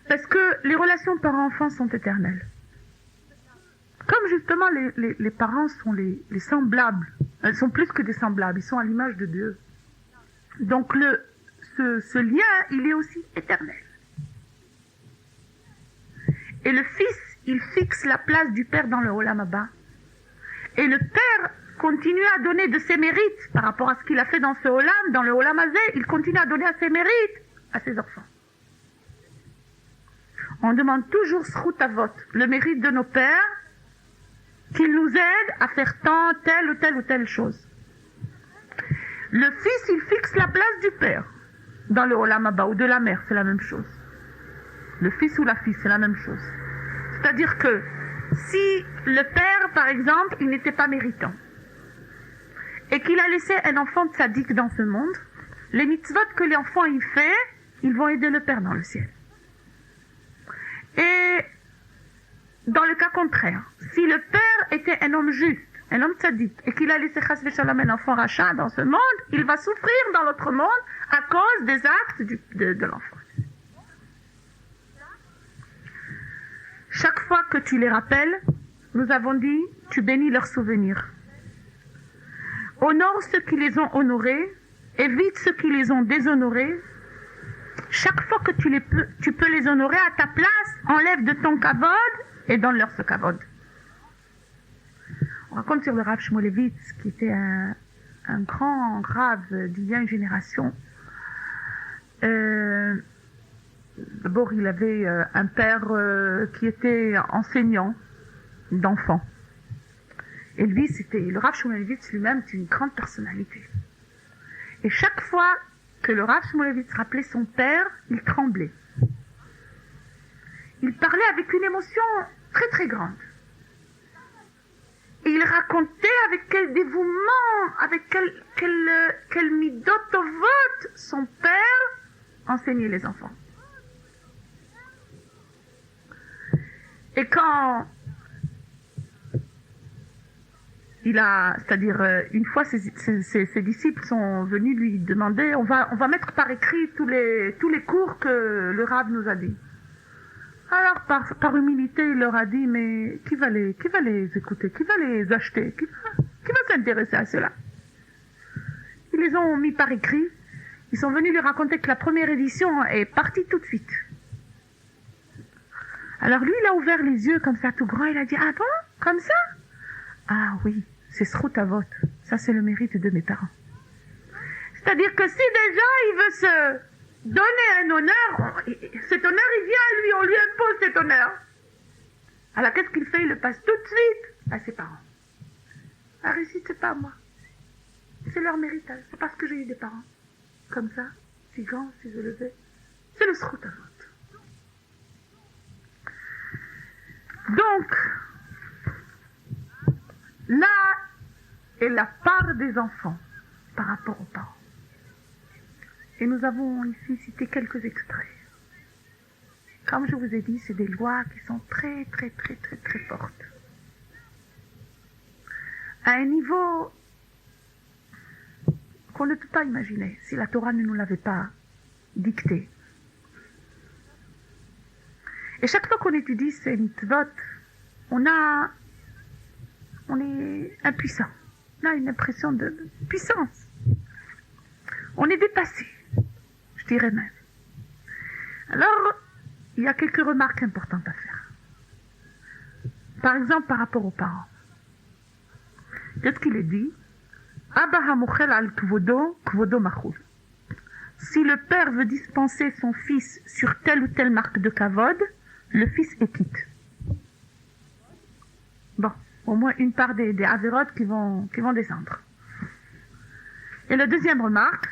[SPEAKER 1] Parce que les relations parents-enfants sont éternelles. Comme justement les parents sont les semblables, elles sont plus que des semblables, ils sont à l'image de Dieu. Donc ce lien, il est aussi éternel. Et le fils, il fixe la place du père dans le Olam Haba. Et le père continue à donner de ses mérites par rapport à ce qu'il a fait dans ce Olam, dans le Olam Hazé, il continue à donner à ses mérites à ses enfants. On demande toujours Zchut Avot, le mérite de nos pères, qu'ils nous aident à faire telle ou telle chose. Le fils, il fixe la place du père dans le Olam Haba, ou de la mère, c'est la même chose. Le fils ou la fille, c'est la même chose. C'est-à-dire que Si le père, par exemple, il n'était pas méritant, et qu'il a laissé un enfant tzaddik dans ce monde, les mitzvot que l'enfant il fait, ils vont aider le père dans le ciel. Et dans le cas contraire, si le père était un homme juste, un homme tzaddik, et qu'il a laissé chas v'shalom un enfant rachat dans ce monde, il va souffrir dans l'autre monde à cause des actes de l'enfant. Chaque fois que tu les rappelles, nous avons dit, tu bénis leurs souvenirs. Honore ceux qui les ont honorés, évite ceux qui les ont déshonorés. Chaque fois que tu peux les honorer à ta place, enlève de ton kavod et donne-leur ce kavod. On raconte sur le Rav Shmulevitz, qui était un grand Rav d'il y a une génération. D'abord, il avait un père qui était enseignant d'enfants. Et lui, le Rav Shmulevitz lui-même, c'est une grande personnalité. Et chaque fois que le Rav Shmulevitz rappelait son père, il tremblait. Il parlait avec une émotion très très grande. Et il racontait avec quel dévouement, avec quel midotovot son père enseignait les enfants. Et quand c'est-à-dire une fois ses disciples sont venus lui demander, on va mettre par écrit tous les cours que le Rav nous a dit. Alors par humilité il leur a dit, mais qui va les écouter, qui va les acheter, qui va s'intéresser à cela? Ils les ont mis par écrit, ils sont venus lui raconter que la première édition est partie tout de suite. Alors lui il a ouvert les yeux comme ça tout grand, il a dit, ah bon, comme ça? Ah oui, c'est Srout Avot. Ça, c'est le mérite de mes parents. C'est-à-dire que si déjà il veut se donner un honneur, cet honneur, il vient à lui, on lui impose cet honneur. Alors qu'est-ce qu'il fait? Il le passe tout de suite à ses parents. La réussite, c'est pas à moi. C'est leur méritage. C'est parce que j'ai eu des parents comme ça, si grands, si élevés. C'est le Srout Avot. Donc, là est la part des enfants par rapport aux parents. Et nous avons ici cité quelques extraits. Comme je vous ai dit, c'est des lois qui sont très très très très très fortes. À un niveau qu'on ne peut pas imaginer si la Torah ne nous l'avait pas dicté. Et chaque fois qu'on étudie ces mitzvot, on est impuissant. On a une impression de puissance. On est dépassé, je dirais même. Alors, il y a quelques remarques importantes à faire. Par exemple, par rapport aux parents. Qu'est-ce qu'il est dit? Abba hamochel al kvodo, kvodo machul. Si le père veut dispenser son fils sur telle ou telle marque de kavod, le fils est quitte. Bon, au moins une part des avérotes qui vont descendre. Et la deuxième remarque,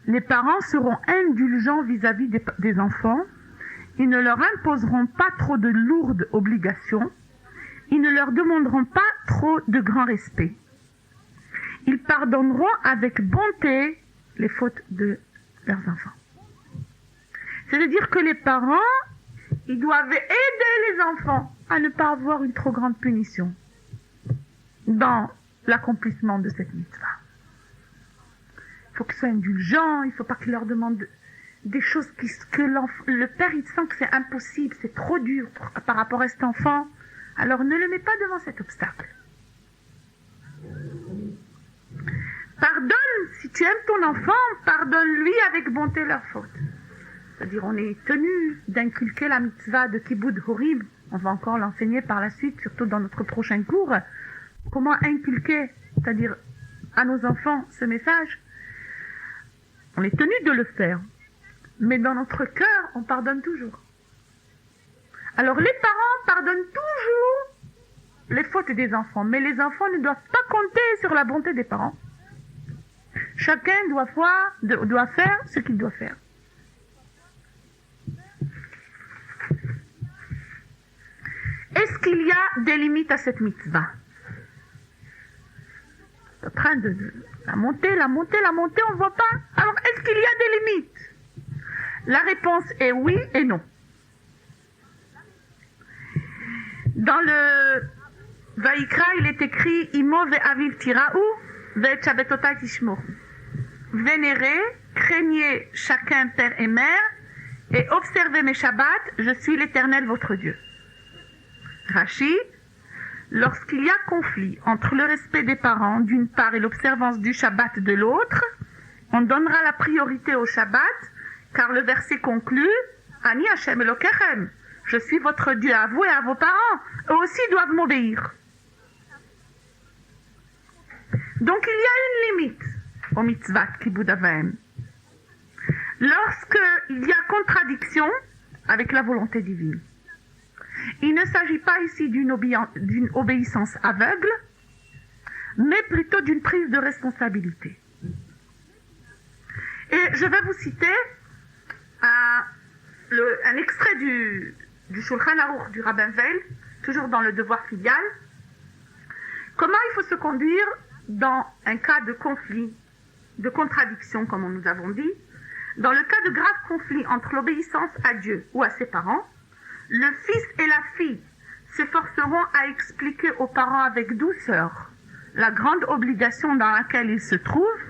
[SPEAKER 1] les parents seront indulgents vis-à-vis des enfants, ils ne leur imposeront pas trop de lourdes obligations, ils ne leur demanderont pas trop de grand respect. Ils pardonneront avec bonté les fautes de leurs enfants. C'est-à-dire que les parents, ils doivent aider les enfants à ne pas avoir une trop grande punition dans l'accomplissement de cette mitzvah. Il faut qu'ils soient indulgents, il ne faut pas qu'ils leur demandent des choses que le père il sent que c'est impossible, c'est trop dur par rapport à cet enfant. Alors ne le mets pas devant cet obstacle. Pardonne, si tu aimes ton enfant, pardonne-lui avec bonté leurs fautes. C'est-à-dire, on est tenu d'inculquer la mitzvah de Kiboud Horim. On va encore l'enseigner par la suite, surtout dans notre prochain cours. Comment inculquer, c'est-à-dire à nos enfants, ce message. On est tenu de le faire. Mais dans notre cœur, on pardonne toujours. Alors, les parents pardonnent toujours les fautes des enfants. Mais les enfants ne doivent pas compter sur la bonté des parents. Chacun doit faire ce qu'il doit faire. Est-ce qu'il y a des limites à cette mitzvah? En train de la monter, on ne voit pas. Alors, est-ce qu'il y a des limites? La réponse est oui et non. Dans le Vaïkra, il est écrit Imo ve'aviv tira'u ve'et shabbatotai tishmoru. Vénérez, craignez chacun père et mère, et observez mes shabbats, je suis l'Éternel votre Dieu. Rashi, lorsqu'il y a conflit entre le respect des parents d'une part et l'observance du Shabbat de l'autre, on donnera la priorité au Shabbat, car le verset conclut Ani Hashem Elokechem, je suis votre Dieu à vous et à vos parents, eux aussi doivent m'obéir. Donc il y a une limite au mitzvah kibud avaim. Lorsqu'il y a contradiction avec la volonté divine. Il ne s'agit pas ici d'une obéissance aveugle, mais plutôt d'une prise de responsabilité. Et je vais vous citer un extrait du Shulchan Aruch du Rabbin Veil, toujours dans le devoir filial. Comment il faut se conduire dans un cas de conflit, de contradiction, comme nous avons dit. Dans le cas de graves conflits entre l'obéissance à Dieu ou à ses parents, le fils et la fille s'efforceront à expliquer aux parents avec douceur la grande obligation dans laquelle ils se trouvent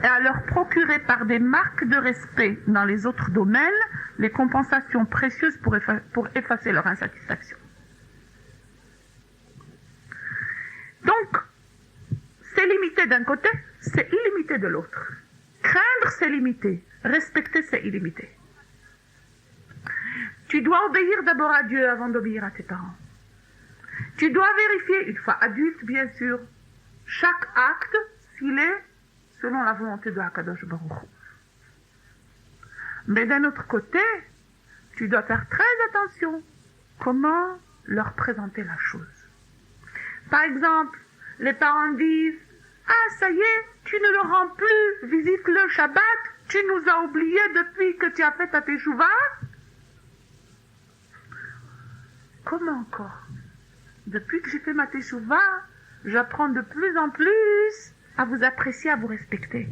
[SPEAKER 1] et à leur procurer par des marques de respect dans les autres domaines les compensations précieuses pour effacer leur insatisfaction. Donc, c'est limité d'un côté, c'est illimité de l'autre. Craindre, c'est limité. Respecter, c'est illimité. Tu dois obéir d'abord à Dieu avant d'obéir à tes parents. Tu dois vérifier, une fois adulte bien sûr, chaque acte s'il est selon la volonté de Hakadosh Baruch Hu. Mais d'un autre côté, tu dois faire très attention comment leur présenter la chose. Par exemple, les parents disent « Ah, ça y est, tu ne le rends plus, visite le Shabbat, tu nous as oubliés depuis que tu as fait ta teshuva. » Comment encore? Depuis que j'ai fait ma teshuva, j'apprends de plus en plus à vous apprécier, à vous respecter.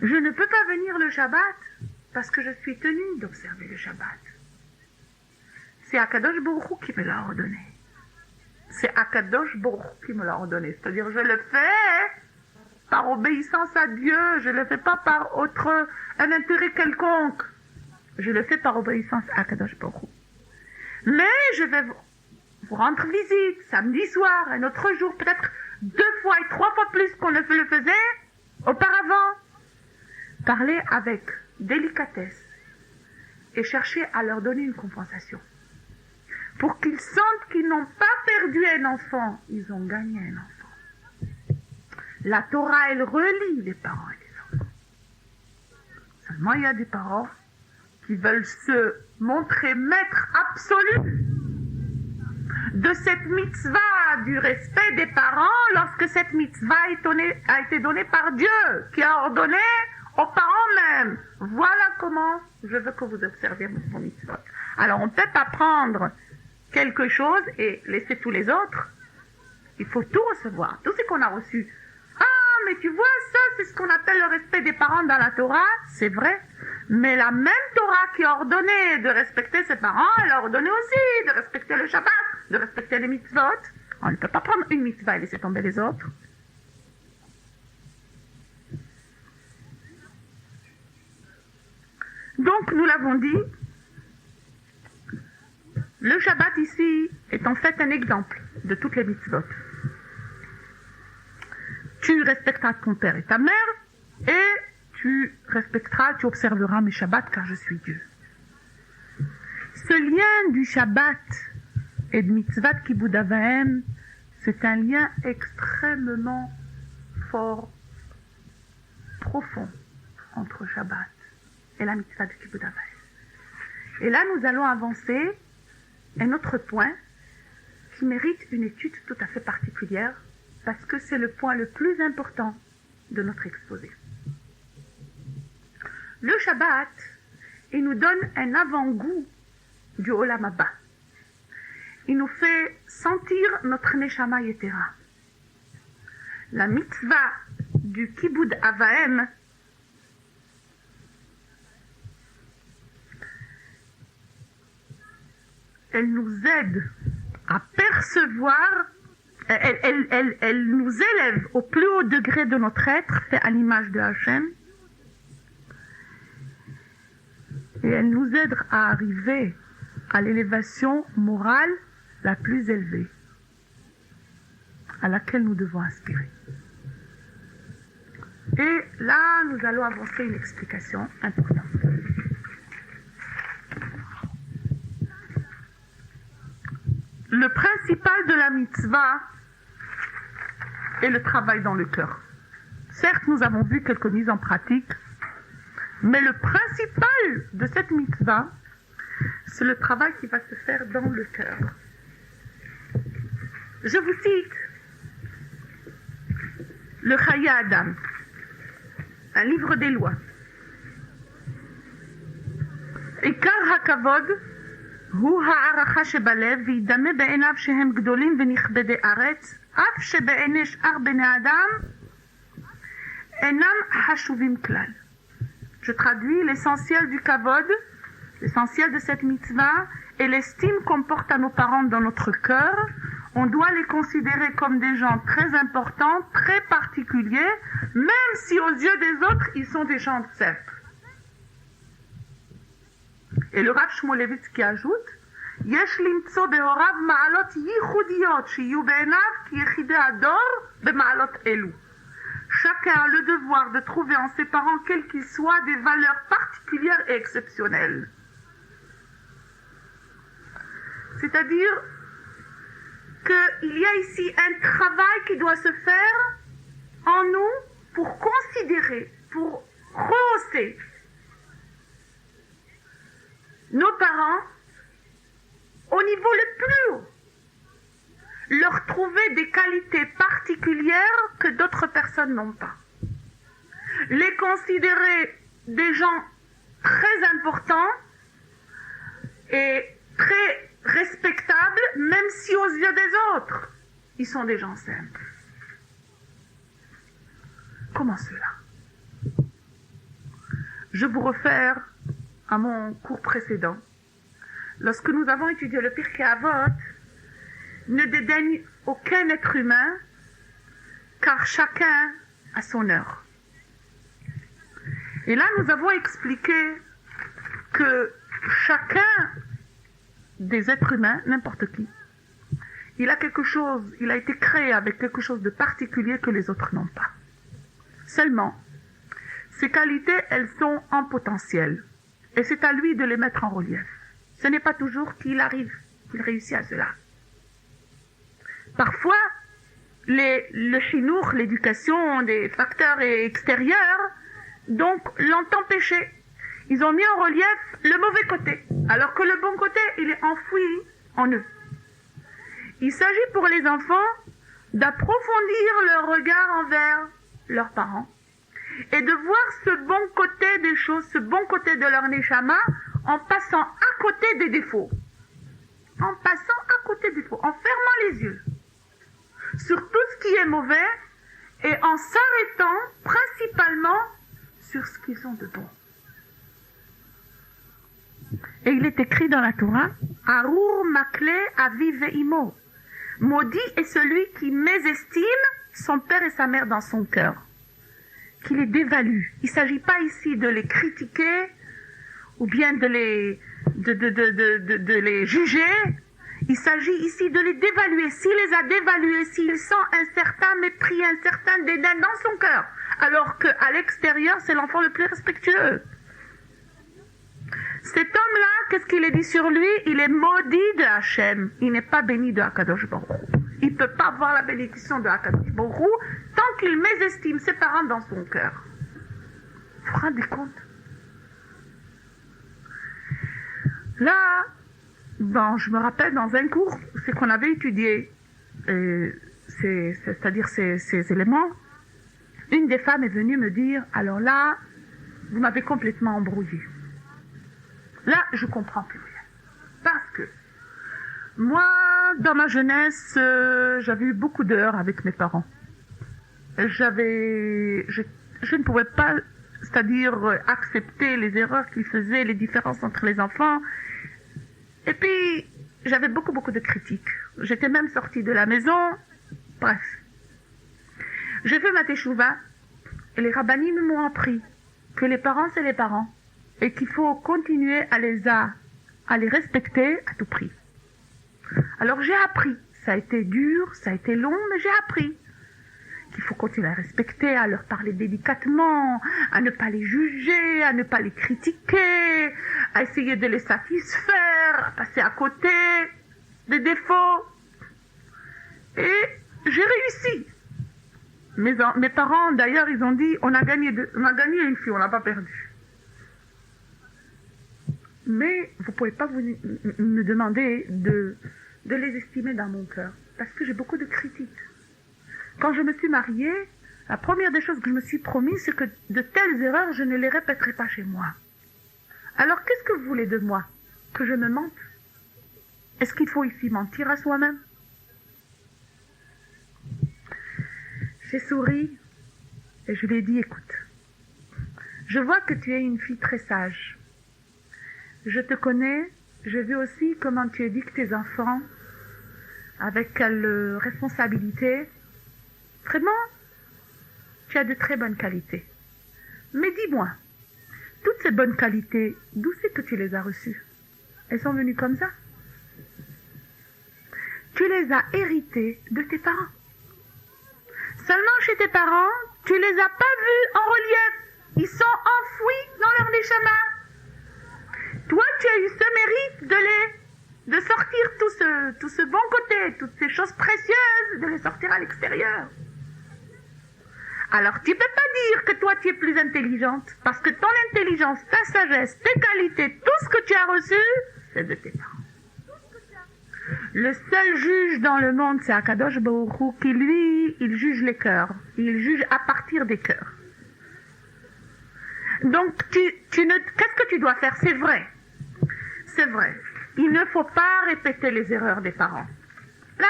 [SPEAKER 1] Je ne peux pas venir le Shabbat parce que je suis tenue d'observer le Shabbat. C'est Akadosh Baruch Hu qui me l'a ordonné. C'est Akadosh Baruch Hu qui me l'a ordonné. C'est-à-dire, je le fais par obéissance à Dieu. Je ne le fais pas par un intérêt quelconque. Je le fais par obéissance à Akadosh Baruch Hu. Mais je vais vous rendre visite samedi soir, un autre jour, peut-être 2 fois et 3 fois plus qu'on ne le faisait auparavant. Parler avec délicatesse et chercher à leur donner une compensation. Pour qu'ils sentent qu'ils n'ont pas perdu un enfant, ils ont gagné un enfant. La Torah, elle relie les parents et les enfants. Seulement, il y a des parents qui veulent se montrer maîtres absolus de cette mitzvah du respect des parents lorsque cette mitzvah a été donnée par Dieu, qui a ordonné aux parents même. Voilà comment je veux que vous observiez mon mitzvot. Alors, on ne peut pas prendre quelque chose et laisser tous les autres. Il faut tout recevoir, tout ce qu'on a reçu. Ah, mais tu vois, ça, c'est ce qu'on appelle le respect des parents dans la Torah. C'est vrai. Mais la même Torah qui a ordonné de respecter ses parents, elle a ordonné aussi de respecter le Shabbat, de respecter les mitzvot. On ne peut pas prendre une mitzvah et laisser tomber les autres. Donc, nous l'avons dit, le Shabbat ici est en fait un exemple de toutes les mitzvot. Tu respecteras ton père et ta mère, et tu observeras mes Shabbats car je suis Dieu. Ce lien du Shabbat et de mitzvah kibud avaim, c'est un lien extrêmement fort, profond entre Shabbat et la mitzvah de kibud avaim. Et là, nous allons avancer un autre point qui mérite une étude tout à fait particulière parce que c'est le point le plus important de notre exposé. Le Shabbat, il nous donne un avant-goût du Olam Haba. il nous fait sentir notre Neshama Yetera. La mitzvah du Kibud Avahem, elle nous aide à percevoir, elle nous élève au plus haut degré de notre être, fait à l'image de Hachem, et elle nous aide à arriver à l'élévation morale la plus élevée, à laquelle nous devons aspirer. Et là, nous allons avancer une explication importante. Le principal de la mitzvah est le travail dans le cœur. Certes, nous avons vu quelques mises en pratique, mais le principal de cette mitzvah, c'est le travail qui va se faire dans le cœur. Je vous cite le Chayei Adam, un livre des lois. Ikar hakavod hu ha'aracha shebalev v'yidame be'enav shehem gdolim v'nichdedei aretz af shebe'enei she'ar bnei adam enam hashuvim klal. Je traduis l'essentiel du kavod, l'essentiel de cette mitzvah, et l'estime qu'on porte à nos parents dans notre cœur. On doit les considérer comme des gens très importants, très particuliers, même si aux yeux des autres, ils sont des gens simples. Et le Rav Shmulevitz qui ajoute, Yesh limtso behorav ma'alot yichudiyot shiyu be'enav ki yechidei ador b'ma'alot elu. Chacun a le devoir de trouver en ses parents, quels qu'ils soient, des valeurs particulières et exceptionnelles. C'est-à-dire qu'il y a ici un travail qui doit se faire en nous pour considérer, pour rehausser nos parents au niveau le plus haut. Leur trouver des qualités particulières que d'autres personnes n'ont pas. Les considérer des gens très importants et très respectables, même si aux yeux des autres, ils sont des gens simples. Comment cela? Je vous réfère à mon cours précédent. Lorsque nous avons étudié le Pirkei Avot, ne dédaigne aucun être humain, car chacun a son heure. Et là, nous avons expliqué que chacun des êtres humains, n'importe qui, il a quelque chose, il a été créé avec quelque chose de particulier que les autres n'ont pas. Seulement, ces qualités, elles sont en potentiel. Et c'est à lui de les mettre en relief. Ce n'est pas toujours qu'il arrive, qu'il réussit à cela. Parfois, le chinour, l'éducation, des facteurs extérieurs, donc l'ont empêché. Ils ont mis en relief le mauvais côté, alors que le bon côté, il est enfoui en eux. Il s'agit pour les enfants d'approfondir leur regard envers leurs parents et de voir ce bon côté des choses, ce bon côté de leur neshama, en passant à côté des défauts. En passant à côté des défauts, en fermant les yeux sur tout ce qui est mauvais et en s'arrêtant principalement sur ce qu'ils ont de bon. Et il est écrit dans la Torah, Arur makle aviv ve'imo. Maudit est celui qui mésestime son père et sa mère dans son cœur, qui les dévalue. Il ne s'agit pas ici de les critiquer ou bien de les juger. Il s'agit ici de les dévaluer. S'il les a dévalués, s'il sent un certain mépris, un certain dédain dans son cœur, alors qu'à l'extérieur, c'est l'enfant le plus respectueux. Cet homme-là, qu'est-ce qu'il est dit sur lui? Il est maudit de Hachem. Il n'est pas béni de Akadosh Baruch Hu. Il ne peut pas avoir la bénédiction de Akadosh Baruch Hu tant qu'il mésestime ses parents dans son cœur. Vous vous rendez compte? Là, je me rappelle dans un cours, c'est qu'on avait étudié, c'est-à-dire ces éléments, une des femmes est venue me dire, alors là, vous m'avez complètement embrouillé. Là, je comprends plus rien. Parce que, Moi, dans ma jeunesse, j'avais eu beaucoup d'heures avec mes parents. Je ne pouvais pas, c'est-à-dire accepter les erreurs qu'ils faisaient, les différences entre les enfants. Et puis, j'avais beaucoup de critiques. J'étais même sortie de la maison. Bref. J'ai fait ma teshuva et les rabbinim m'ont appris que les parents, c'est les parents et qu'il faut continuer à les respecter à tout prix. Alors j'ai appris. Ça a été dur, ça a été long, mais j'ai appris qu'il faut continuer à respecter, à leur parler délicatement, à ne pas les juger, à ne pas les critiquer, à essayer de les satisfaire, à passer à côté des défauts. Et j'ai réussi. Mes parents, d'ailleurs, ils ont dit, on a gagné une fille, on n'a pas perdu. Mais vous ne pouvez pas me demander de les estimer dans mon cœur, parce que j'ai beaucoup de critiques. Quand je me suis mariée, la première des choses que je me suis promis, c'est que de telles erreurs, je ne les répéterai pas chez moi. Alors, qu'est-ce que vous voulez de moi? Que je me mente? Est-ce qu'il faut ici mentir à soi-même? J'ai souri et je lui ai dit, écoute, je vois que tu es une fille très sage. Je te connais, je vu aussi comment tu éduques tes enfants, avec quelle responsabilité. Vraiment, tu as de très bonnes qualités. Mais dis-moi, toutes ces bonnes qualités, d'où c'est que tu les as reçues? Elles sont venues comme ça? Tu les as héritées de tes parents. Seulement chez tes parents, tu les as pas vus en relief. Ils sont enfouis dans leur neshama. Toi, tu as eu ce mérite de sortir tout ce bon côté, toutes ces choses précieuses, de les sortir à l'extérieur. Alors, tu peux pas dire que toi, tu es plus intelligente, parce que ton intelligence, ta sagesse, tes qualités, tout ce que tu as reçu, c'est de tes parents. Le seul juge dans le monde, c'est Akadosh Baruch Hu, qui lui, il juge les cœurs. Il juge à partir des cœurs. Donc, qu'est-ce que tu dois faire? C'est vrai. C'est vrai. Il ne faut pas répéter les erreurs des parents. Là,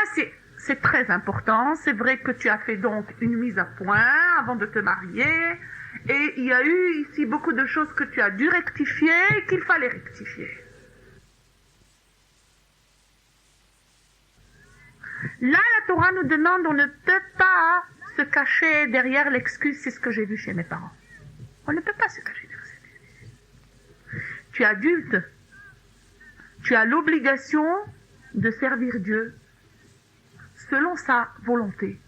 [SPEAKER 1] c'est très important. C'est vrai que tu as fait donc une mise à point avant de te marier. Et il y a eu ici beaucoup de choses que tu as dû rectifier et qu'il fallait rectifier. Là, la Torah nous demande, on ne peut pas se cacher derrière l'excuse, c'est ce que j'ai vu chez mes parents. On ne peut pas se cacher derrière cette excuse. Tu es adulte. Tu as l'obligation de servir Dieu selon sa volonté.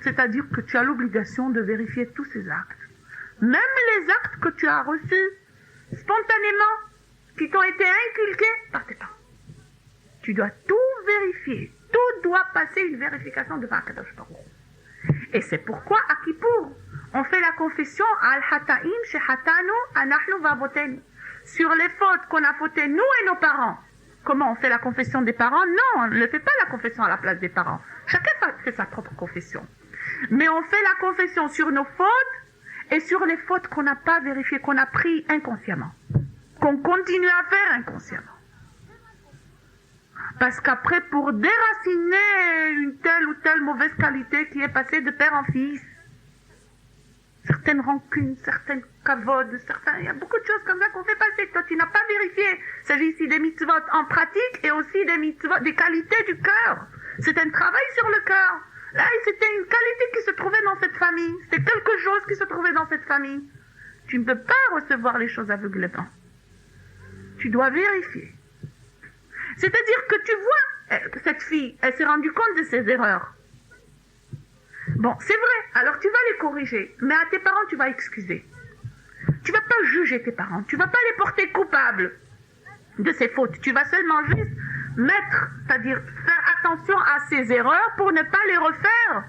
[SPEAKER 1] C'est-à-dire que tu as l'obligation de vérifier tous ses actes. Même les actes que tu as reçus spontanément, qui t'ont été inculqués par tes parents. Tu dois tout vérifier. Tout doit passer une vérification devant Akadosh Baruch Hu. Et c'est pourquoi à Kippour, on fait la confession al-hata'im shehatanu anachnu v'avotenu. Sur les fautes qu'on a fautées nous et nos parents. Comment on fait la confession des parents? Non, on ne fait pas la confession à la place des parents. Chacun fait sa propre confession. Mais on fait la confession sur nos fautes et sur les fautes qu'on n'a pas vérifiées, qu'on a pris inconsciemment. Qu'on continue à faire inconsciemment. Parce qu'après, pour déraciner une telle ou telle mauvaise qualité qui est passée de père en fils, certaines rancunes, certaines cavodes, il y a beaucoup de choses comme ça qu'on fait passer. Toi, tu n'as pas vérifié. Il s'agit ici des mitzvot en pratique et aussi des mitzvot, des qualités du cœur. C'est un travail sur le cœur. Là, c'était une qualité qui se trouvait dans cette famille. C'était quelque chose qui se trouvait dans cette famille. Tu ne peux pas recevoir les choses aveuglément. Tu dois vérifier. C'est-à-dire que tu vois, cette fille, elle s'est rendue compte de ses erreurs. Bon, c'est vrai, alors tu vas les corriger, mais à tes parents, tu vas excuser. Tu vas pas juger tes parents, tu vas pas les porter coupables de ses fautes. Tu vas seulement juste c'est-à-dire faire attention à ses erreurs pour ne pas les refaire.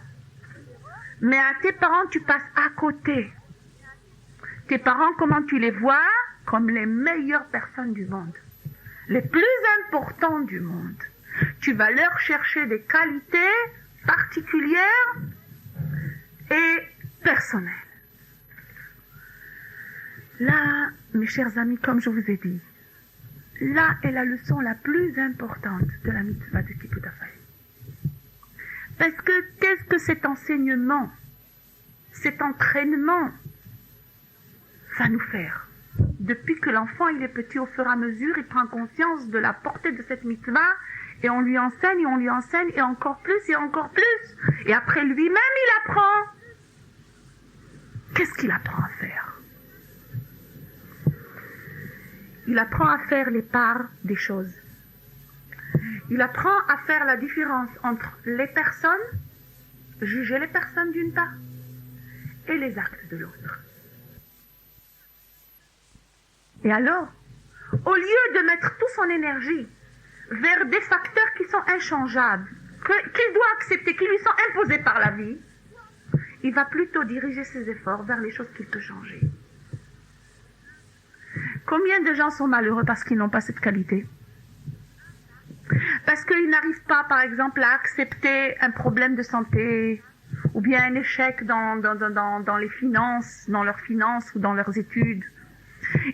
[SPEAKER 1] Mais à tes parents, tu passes à côté. Tes parents, comment tu les vois? Comme les meilleures personnes du monde. Les plus importants du monde. Tu vas leur chercher des qualités particulières et personnelles. Là, mes chers amis, comme je vous ai dit, là est la leçon la plus importante de la mitzvah de Kippur Afay. Parce que qu'est-ce que cet enseignement, cet entraînement va nous faire? Depuis que l'enfant il est petit, au fur et à mesure, il prend conscience de la portée de cette mitzvah et on lui enseigne et encore plus et encore plus. Et après lui-même, il apprend. Qu'est-ce qu'il apprend à faire? Il apprend à faire les parts des choses. Il apprend à faire la différence entre les personnes, juger les personnes d'une part, et les actes de l'autre. Et alors, au lieu de mettre toute son énergie vers des facteurs qui sont inchangeables, qu'il doit accepter, qui lui sont imposés par la vie, il va plutôt diriger ses efforts vers les choses qu'il peut changer. Combien de gens sont malheureux parce qu'ils n'ont pas cette qualité? Parce qu'ils n'arrivent pas, par exemple, à accepter un problème de santé ou bien un échec dans les finances, dans leurs finances ou dans leurs études.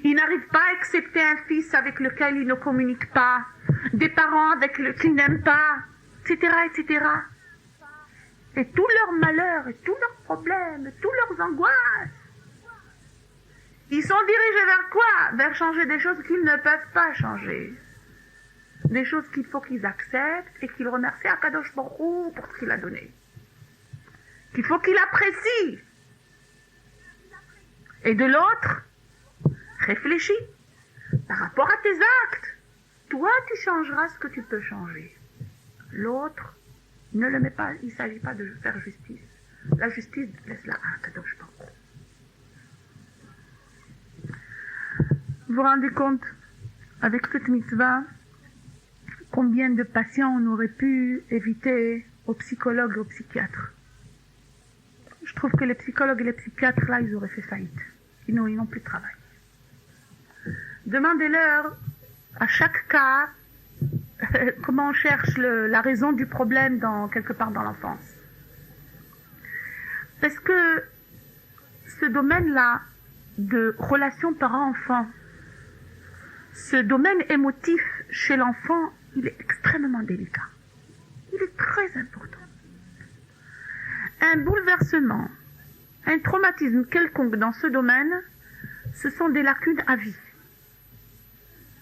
[SPEAKER 1] Ils n'arrivent pas à accepter un fils avec lequel ils ne communiquent pas, des parents avec qu'ils n'aiment pas, etc., etc. Et tous leurs malheurs, et tous leurs problèmes, et tous leurs angoisses, ils sont dirigés vers quoi? Vers changer des choses qu'ils ne peuvent pas changer. Des choses qu'il faut qu'ils acceptent et qu'ils remercient Akadosh Baruch Hu pour ce qu'il a donné. Qu'il faut qu'ils apprécient. Et de l'autre, réfléchis. Par rapport à tes actes, toi tu changeras ce que tu peux changer. L'autre, ne le mets pas, il ne s'agit pas de faire justice. La justice, laisse-la à Akadosh Baruch Hu. Vous vous rendez compte, avec cette mitzvah, combien de patients on aurait pu éviter aux psychologues et aux psychiatres? Je trouve que les psychologues et les psychiatres, là, ils auraient fait faillite. Ils n'ont plus de travail. Demandez-leur, à chaque cas, comment on cherche la raison du problème quelque part dans l'enfance. Parce que ce domaine-là de relation parent-enfant, ce domaine émotif chez l'enfant, il est extrêmement délicat. Il est très important. Un bouleversement, un traumatisme quelconque dans ce domaine, ce sont des lacunes à vie.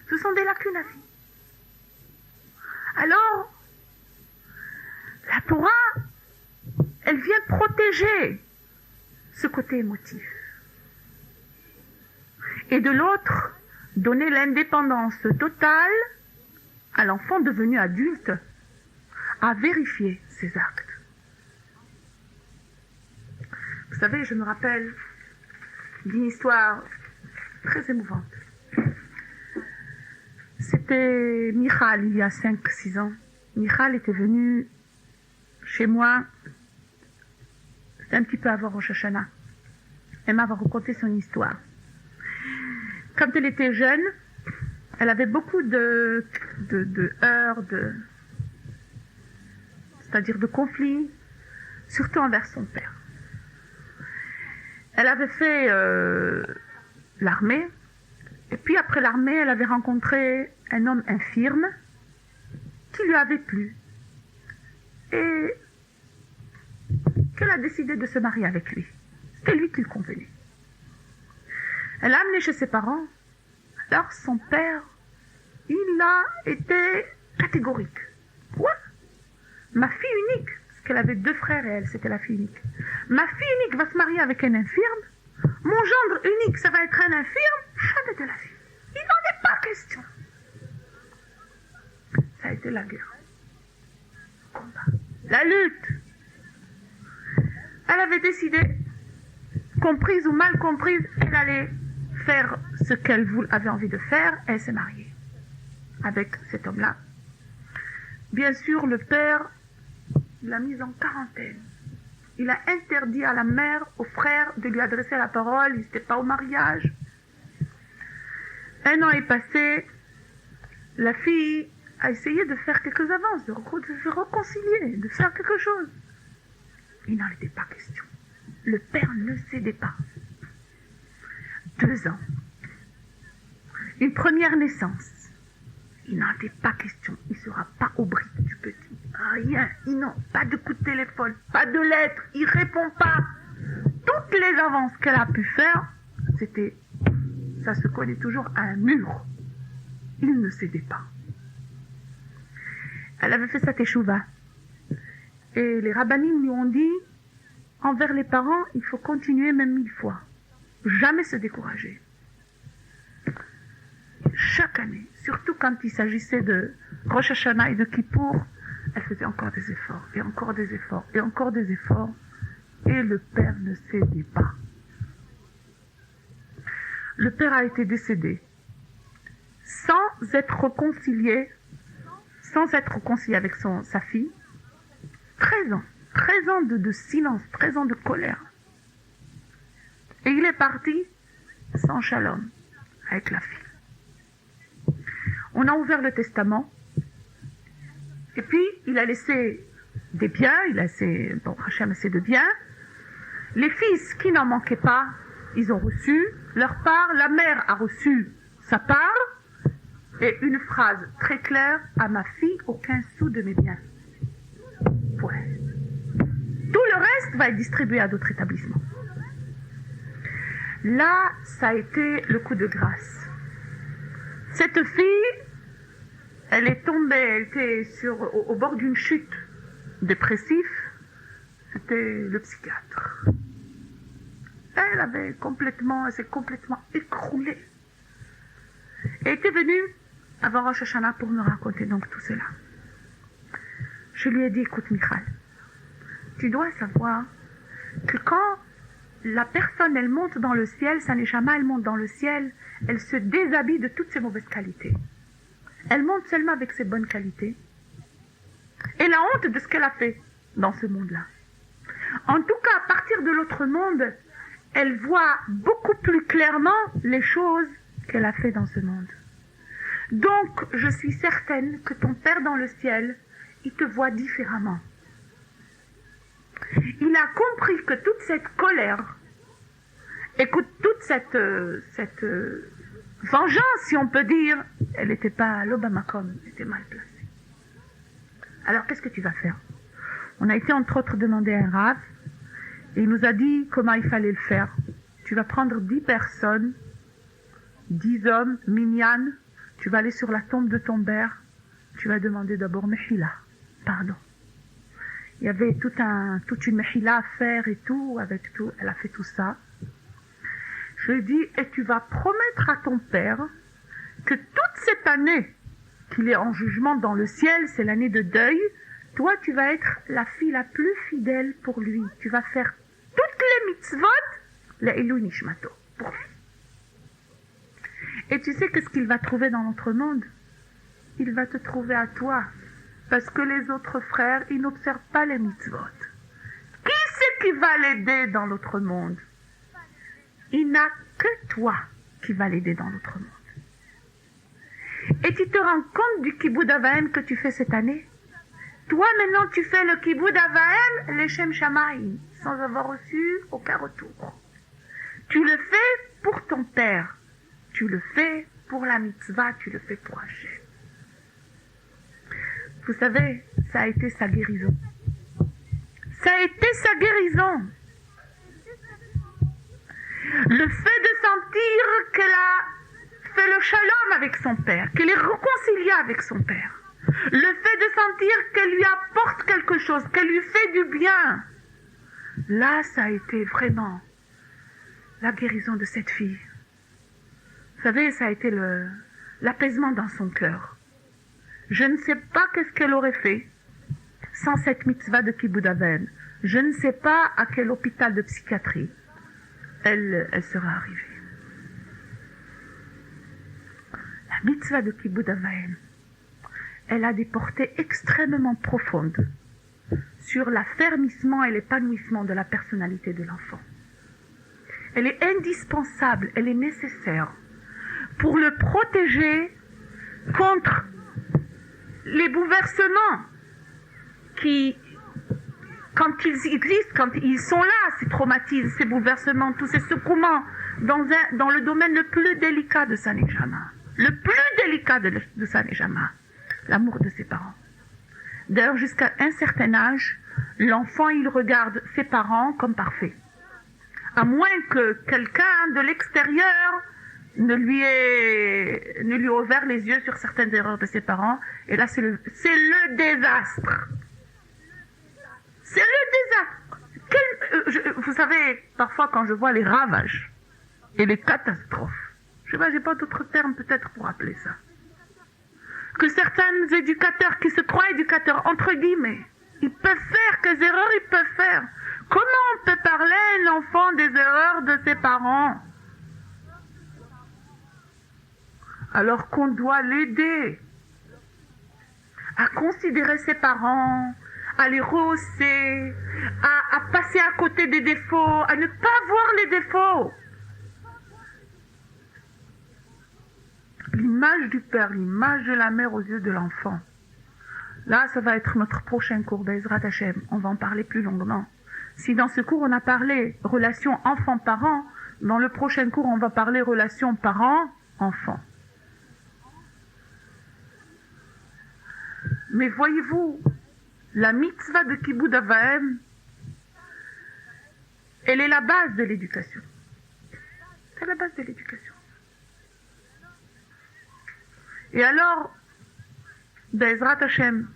[SPEAKER 1] Ce sont des lacunes à vie. Alors, la Torah, elle vient protéger ce côté émotif. Et de l'autre, donner l'indépendance totale à l'enfant devenu adulte à vérifier ses actes. Vous savez, je me rappelle d'une histoire très émouvante. C'était Michal, il y a 5-6 ans. Michal était venue chez moi, c'était un petit peu avant Rosh Hashanah. Elle m'a raconté son histoire. Quand elle était jeune, elle avait beaucoup de heurts, c'est-à-dire de conflits, surtout envers son père. Elle avait fait l'armée, et puis après l'armée, elle avait rencontré un homme infirme qui lui avait plu, et qu'elle a décidé de se marier avec lui. C'était lui qui lui convenait. Elle l'a amené chez ses parents. Alors son père, il a été catégorique. Quoi? Ma fille unique, parce qu'elle avait 2 frères et elle, c'était la fille unique. Ma fille unique va se marier avec un infirme. Mon gendre unique, ça va être un infirme. Jamais de la vie. Il n'en est pas question. Ça a été la guerre. Le combat. La lutte. Elle avait décidé, comprise ou mal comprise, elle allait faire ce qu'elle avait envie de faire, et elle s'est mariée avec cet homme-là. Bien sûr, le père l'a mise en quarantaine. Il a interdit à la mère, au frère, de lui adresser la parole. Il n'était pas au mariage. 1 an est passé. La fille a essayé de faire quelques avances, de se réconcilier, de faire quelque chose. Il n'en était pas question. Le père ne cédait pas. 2 ans. Une première naissance. Il n'en était pas question. Il ne sera pas au bris du petit. Rien. Non, pas de coup de téléphone, pas de lettre. Il ne répond pas. Toutes les avances qu'elle a pu faire, ça se collait toujours à un mur. Il ne cédait pas. Elle avait fait sa teshuva. Et les rabbinim lui ont dit, envers les parents, il faut continuer même 1000 fois. Jamais se décourager. Chaque année, surtout quand il s'agissait de Rosh Hashanah et de Kippour, elle faisait encore des efforts, et encore des efforts, et encore des efforts, et le père ne cédait pas. Le père a été décédé sans être réconcilié avec sa fille. 13 ans de silence, 13 ans de colère. Et il est parti sans shalom avec la fille. On a ouvert le testament, et puis il a laissé des biens, Hachem a laissé de biens. Les fils qui n'en manquaient pas, ils ont reçu leur part, la mère a reçu sa part, et une phrase très claire, à ma fille, aucun sou de mes biens. Ouais. Tout le reste va être distribué à d'autres établissements. Là, ça a été le coup de grâce. Cette fille, elle est tombée, elle était au bord d'une chute dépressive. C'était le psychiatre. Elle s'est complètement écroulée. Elle était venue avant Rosh Hashanah pour me raconter donc tout cela. Je lui ai dit, écoute Michal, tu dois savoir que quand la personne, elle monte dans le ciel, sa neshama, elle monte dans le ciel, elle se déshabille de toutes ses mauvaises qualités. Elle monte seulement avec ses bonnes qualités. Et la honte de ce qu'elle a fait dans ce monde-là. En tout cas, à partir de l'autre monde, elle voit beaucoup plus clairement les choses qu'elle a fait dans ce monde. Donc, je suis certaine que ton Père dans le ciel, il te voit différemment. Il a compris que toute cette colère et que toute cette vengeance, si on peut dire, elle n'était pas à l'Obamakom, elle était mal placée. Alors, qu'est-ce que tu vas faire? On a été entre autres demander à un rav et il nous a dit comment il fallait le faire. Tu vas prendre 10 personnes, 10 hommes, minyan, tu vas aller sur la tombe de ton père, tu vas demander d'abord Mehila, pardon. Il y avait toute une Mehila à faire et tout, avec tout, elle a fait tout ça. Je lui ai dit, et tu vas promettre à ton père que toute cette année qu'il est en jugement dans le ciel, c'est l'année de deuil, toi tu vas être la fille la plus fidèle pour lui. Tu vas faire toutes les mitzvot, la Elou Nishmato, pour lui. Et tu sais qu'est-ce qu'il va trouver dans notre monde? Il va te trouver à toi. Parce que les autres frères, ils n'observent pas les mitzvot. Qui c'est qui va l'aider dans l'autre monde? Il n'a que toi qui va l'aider dans l'autre monde. Et tu te rends compte du kiboud avaim que tu fais cette année? Toi maintenant tu fais le kiboud avaim, l'Eshem Shamayim, sans avoir reçu aucun retour. Tu le fais pour ton père. Tu le fais pour la mitzvah, tu le fais pour Hachem. Vous savez, ça a été sa guérison. Ça a été sa guérison. Le fait de sentir qu'elle a fait le shalom avec son père, qu'elle est réconciliée avec son père. Le fait de sentir qu'elle lui apporte quelque chose, qu'elle lui fait du bien. Là, ça a été vraiment la guérison de cette fille. Vous savez, ça a été l'apaisement dans son cœur. Je ne sais pas qu'est-ce qu'elle aurait fait sans cette mitzvah de Kiboud Aven. Je ne sais pas à quel hôpital de psychiatrie elle sera arrivée. La mitzvah de Kiboud Aven, elle a des portées extrêmement profondes sur l'affermissement et l'épanouissement de la personnalité de l'enfant. Elle est indispensable, elle est nécessaire pour le protéger contre les bouleversements qui, quand ils existent, quand ils sont là, ces traumatismes, ces bouleversements, tous ces secouements, dans le domaine le plus délicat de sa neshama. le plus délicat de sa nejama, l'amour de ses parents. D'ailleurs, jusqu'à un certain âge, l'enfant, il regarde ses parents comme parfaits. À moins que quelqu'un de l'extérieur ne lui ait ouvert les yeux sur certaines erreurs de ses parents. Et là, c'est le désastre. C'est le désastre. Vous savez, parfois quand je vois les ravages et les catastrophes, je n'ai pas d'autre terme peut-être pour appeler ça, que certains éducateurs qui se croient éducateurs, entre guillemets, ils peuvent faire, quelles erreurs ils peuvent faire. Comment on peut parler à un enfant des erreurs de ses parents alors qu'on doit l'aider à considérer ses parents, à les rehausser, à passer à côté des défauts, à ne pas voir les défauts. L'image du père, l'image de la mère aux yeux de l'enfant. Là, ça va être notre prochain cours d'Ezrat Hashem. On va en parler plus longuement. Si dans ce cours, on a parlé relation enfant-parent, dans le prochain cours, on va parler relation parent-enfant. Mais voyez-vous, la mitzvah de Kibboud Avaim, elle est la base de l'éducation. C'est la base de l'éducation. Et alors, d'Ezrat Hashem,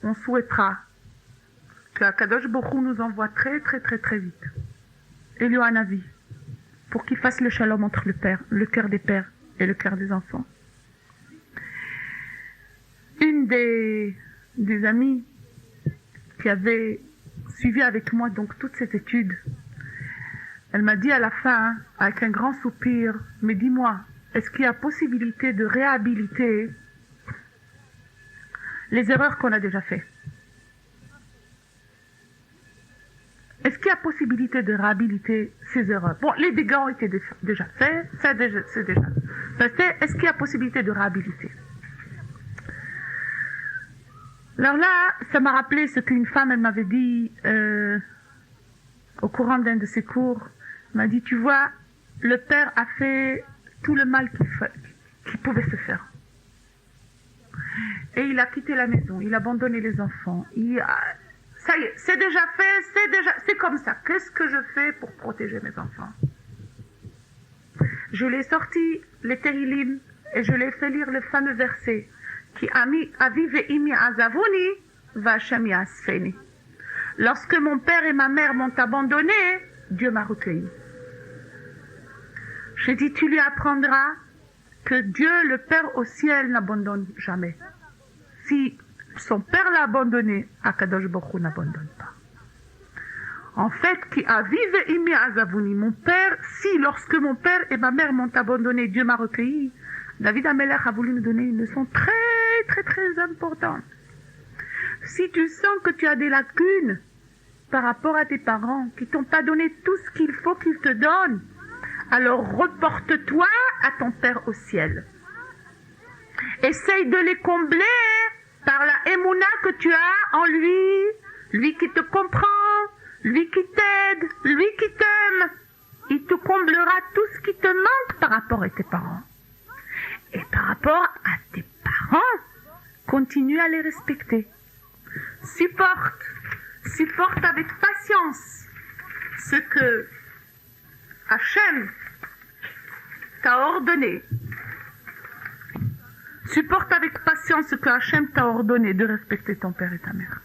[SPEAKER 1] on souhaitera que Akadosh Baruch Hu nous envoie très vite Elio Hanavi pour qu'il fasse le shalom entre le cœur des pères et le cœur des enfants. Une des amies qui avait suivi avec moi donc toute cette étude, elle m'a dit à la fin, avec un grand soupir, mais dis-moi, est-ce qu'il y a possibilité de réhabiliter les erreurs qu'on a déjà faites? Est-ce qu'il y a possibilité de réhabiliter ces erreurs? Bon, les dégâts ont été déjà faits, c'est déjà passé. Est-ce qu'il y a possibilité de réhabiliter? Alors là, ça m'a rappelé ce qu'une femme, elle m'avait dit au courant d'un de ses cours. Elle m'a dit, tu vois, le père a fait tout le mal qu'il pouvait se faire. Et il a quitté la maison, il a abandonné les enfants. Ça y est, c'est déjà fait, c'est comme ça. Qu'est-ce que je fais pour protéger mes enfants? Je l'ai sorti, les Tehillim, et je l'ai fait lire le fameux verset qui Avi ve'imi azavuni v'Hashem yasfeni. Lorsque mon père et ma mère m'ont abandonné, Dieu m'a recueilli. J'ai dit, tu lui apprendras que Dieu, le Père au ciel, n'abandonne jamais. Si son père l'a abandonné, Akadosh Baruch Hu n'abandonne pas. En fait, qui a vive imi azavuni, mon père, si lorsque mon père et ma mère m'ont abandonné, Dieu m'a recueilli, David Amelech a voulu nous donner une leçon très importante. Si tu sens que tu as des lacunes par rapport à tes parents, qui t'ont pas donné tout ce qu'il faut qu'ils te donnent, alors reporte-toi à ton Père au ciel. Essaye de les combler par la émouna que tu as en lui qui te comprend, lui qui t'aide, lui qui t'aime. Il te comblera tout ce qui te manque par rapport à tes parents. Et par rapport à tes parents, continue à les respecter. Supporte avec patience ce que Hachem t'a ordonné. Supporte avec patience ce que Hachem t'a ordonné de respecter ton père et ta mère.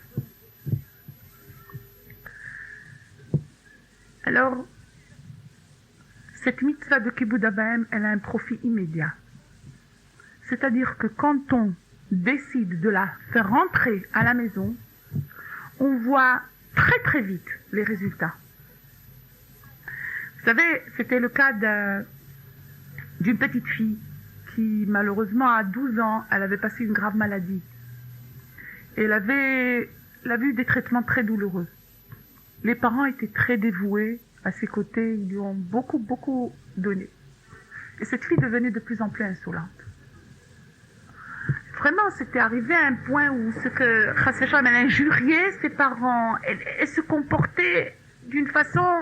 [SPEAKER 1] Alors, cette mitzvah de Kibboud Avaim, elle a un profit immédiat. C'est-à-dire que quand on décide de la faire rentrer à la maison, on voit très vite les résultats. Vous savez, c'était le cas d'une petite fille qui, malheureusement, à 12 ans, elle avait passé une grave maladie. Et elle avait eu des traitements très douloureux. Les parents étaient très dévoués à ses côtés, ils lui ont beaucoup donné. Et cette fille devenait de plus en plus insolente. Vraiment, c'était arrivé à un point où elle injuriait ses parents, elle se comportait d'une façon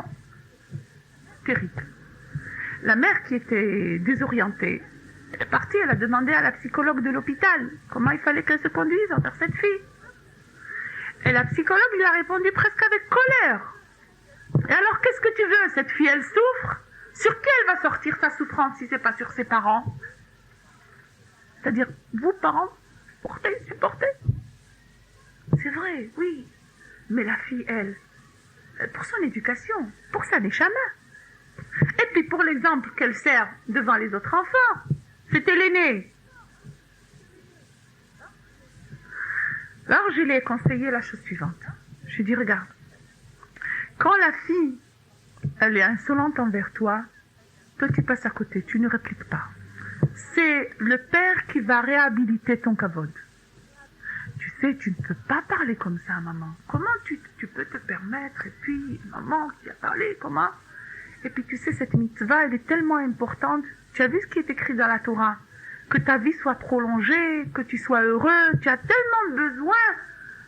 [SPEAKER 1] terrible. La mère, qui était désorientée, Elle est partie, elle a demandé à la psychologue de l'hôpital comment il fallait qu'elle se conduise envers cette fille. Et la psychologue lui a répondu presque avec colère. Et alors, qu'est-ce que tu veux? Cette fille, elle souffre. Sur qui elle va sortir sa souffrance si c'est pas sur ses parents? C'est-à-dire, vous, parents, supportez. C'est vrai, oui. Mais la fille, elle, pour son éducation, pour sa neshama. Et puis pour l'exemple qu'elle sert devant les autres enfants, c'était l'aînée. Alors je lui ai conseillé la chose suivante. Je lui ai dit, regarde, quand la fille, elle est insolente envers toi, toi tu passes à côté, tu ne répliques pas. C'est le père qui va réhabiliter ton kavod. Tu sais, tu ne peux pas parler comme ça, maman. Comment tu peux te permettre? Et puis, maman qui a parlé, comment? Et puis, tu sais, cette mitzvah, elle est tellement importante. Tu as vu ce qui est écrit dans la Torah? Que ta vie soit prolongée, que tu sois heureux. Tu as tellement besoin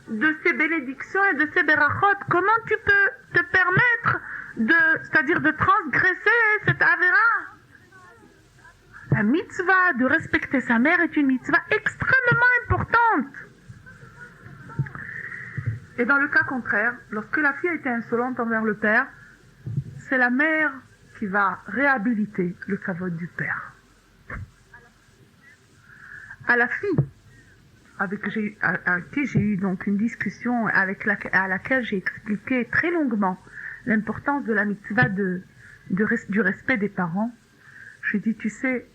[SPEAKER 1] de ces bénédictions et de ces berachot. Comment tu peux te permettre c'est-à-dire de transgresser cette avéra? La mitzvah de respecter sa mère est une mitzvah extrêmement importante. Et dans le cas contraire, lorsque la fille a été insolente envers le père, c'est la mère qui va réhabiliter le kavod du père. À la fille, à qui j'ai eu donc une discussion à laquelle j'ai expliqué très longuement l'importance de la mitzvah du respect des parents, je lui ai dit, tu sais,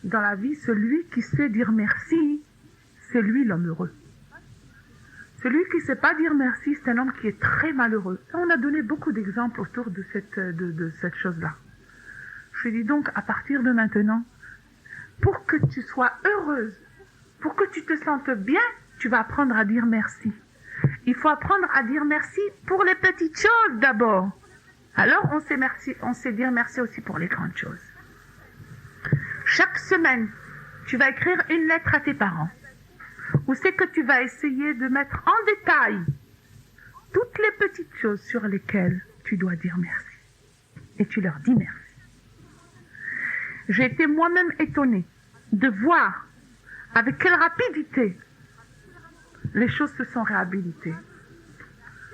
[SPEAKER 1] dans la vie, celui qui sait dire merci, c'est lui l'homme heureux. Celui qui ne sait pas dire merci, c'est un homme qui est très malheureux. Et on a donné beaucoup d'exemples autour de cette chose-là. Je lui dis donc, à partir de maintenant, pour que tu sois heureuse, pour que tu te sentes bien, tu vas apprendre à dire merci. Il faut apprendre à dire merci pour les petites choses d'abord. Alors on sait dire merci aussi pour les grandes choses. Chaque semaine, tu vas écrire une lettre à tes parents. Où c'est que tu vas essayer de mettre en détail toutes les petites choses sur lesquelles tu dois dire merci. Et tu leur dis merci. J'ai été moi-même étonnée de voir avec quelle rapidité les choses se sont réhabilitées.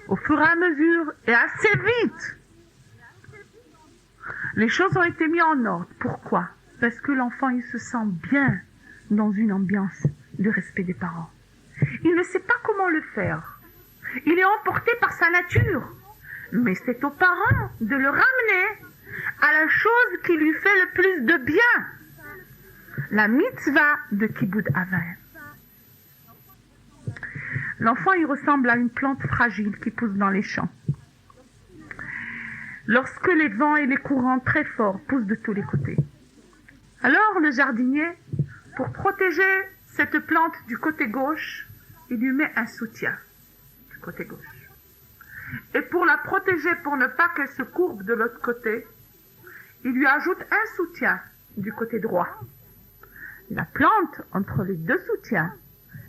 [SPEAKER 1] Au fur et à mesure et assez vite, les choses ont été mises en ordre. Pourquoi? Parce que l'enfant, il se sent bien dans une ambiance de respect des parents. Il ne sait pas comment le faire. Il est emporté par sa nature. Mais c'est aux parents de le ramener à la chose qui lui fait le plus de bien. La mitzvah de Kibbud Avin. L'enfant, il ressemble à une plante fragile qui pousse dans les champs. Lorsque les vents et les courants très forts poussent de tous les côtés. Alors le jardinier, pour protéger cette plante du côté gauche, il lui met un soutien du côté gauche. Et pour la protéger, pour ne pas qu'elle se courbe de l'autre côté, il lui ajoute un soutien du côté droit. La plante, entre les deux soutiens,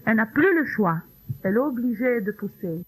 [SPEAKER 1] elle n'a plus le choix. Elle est obligée de pousser.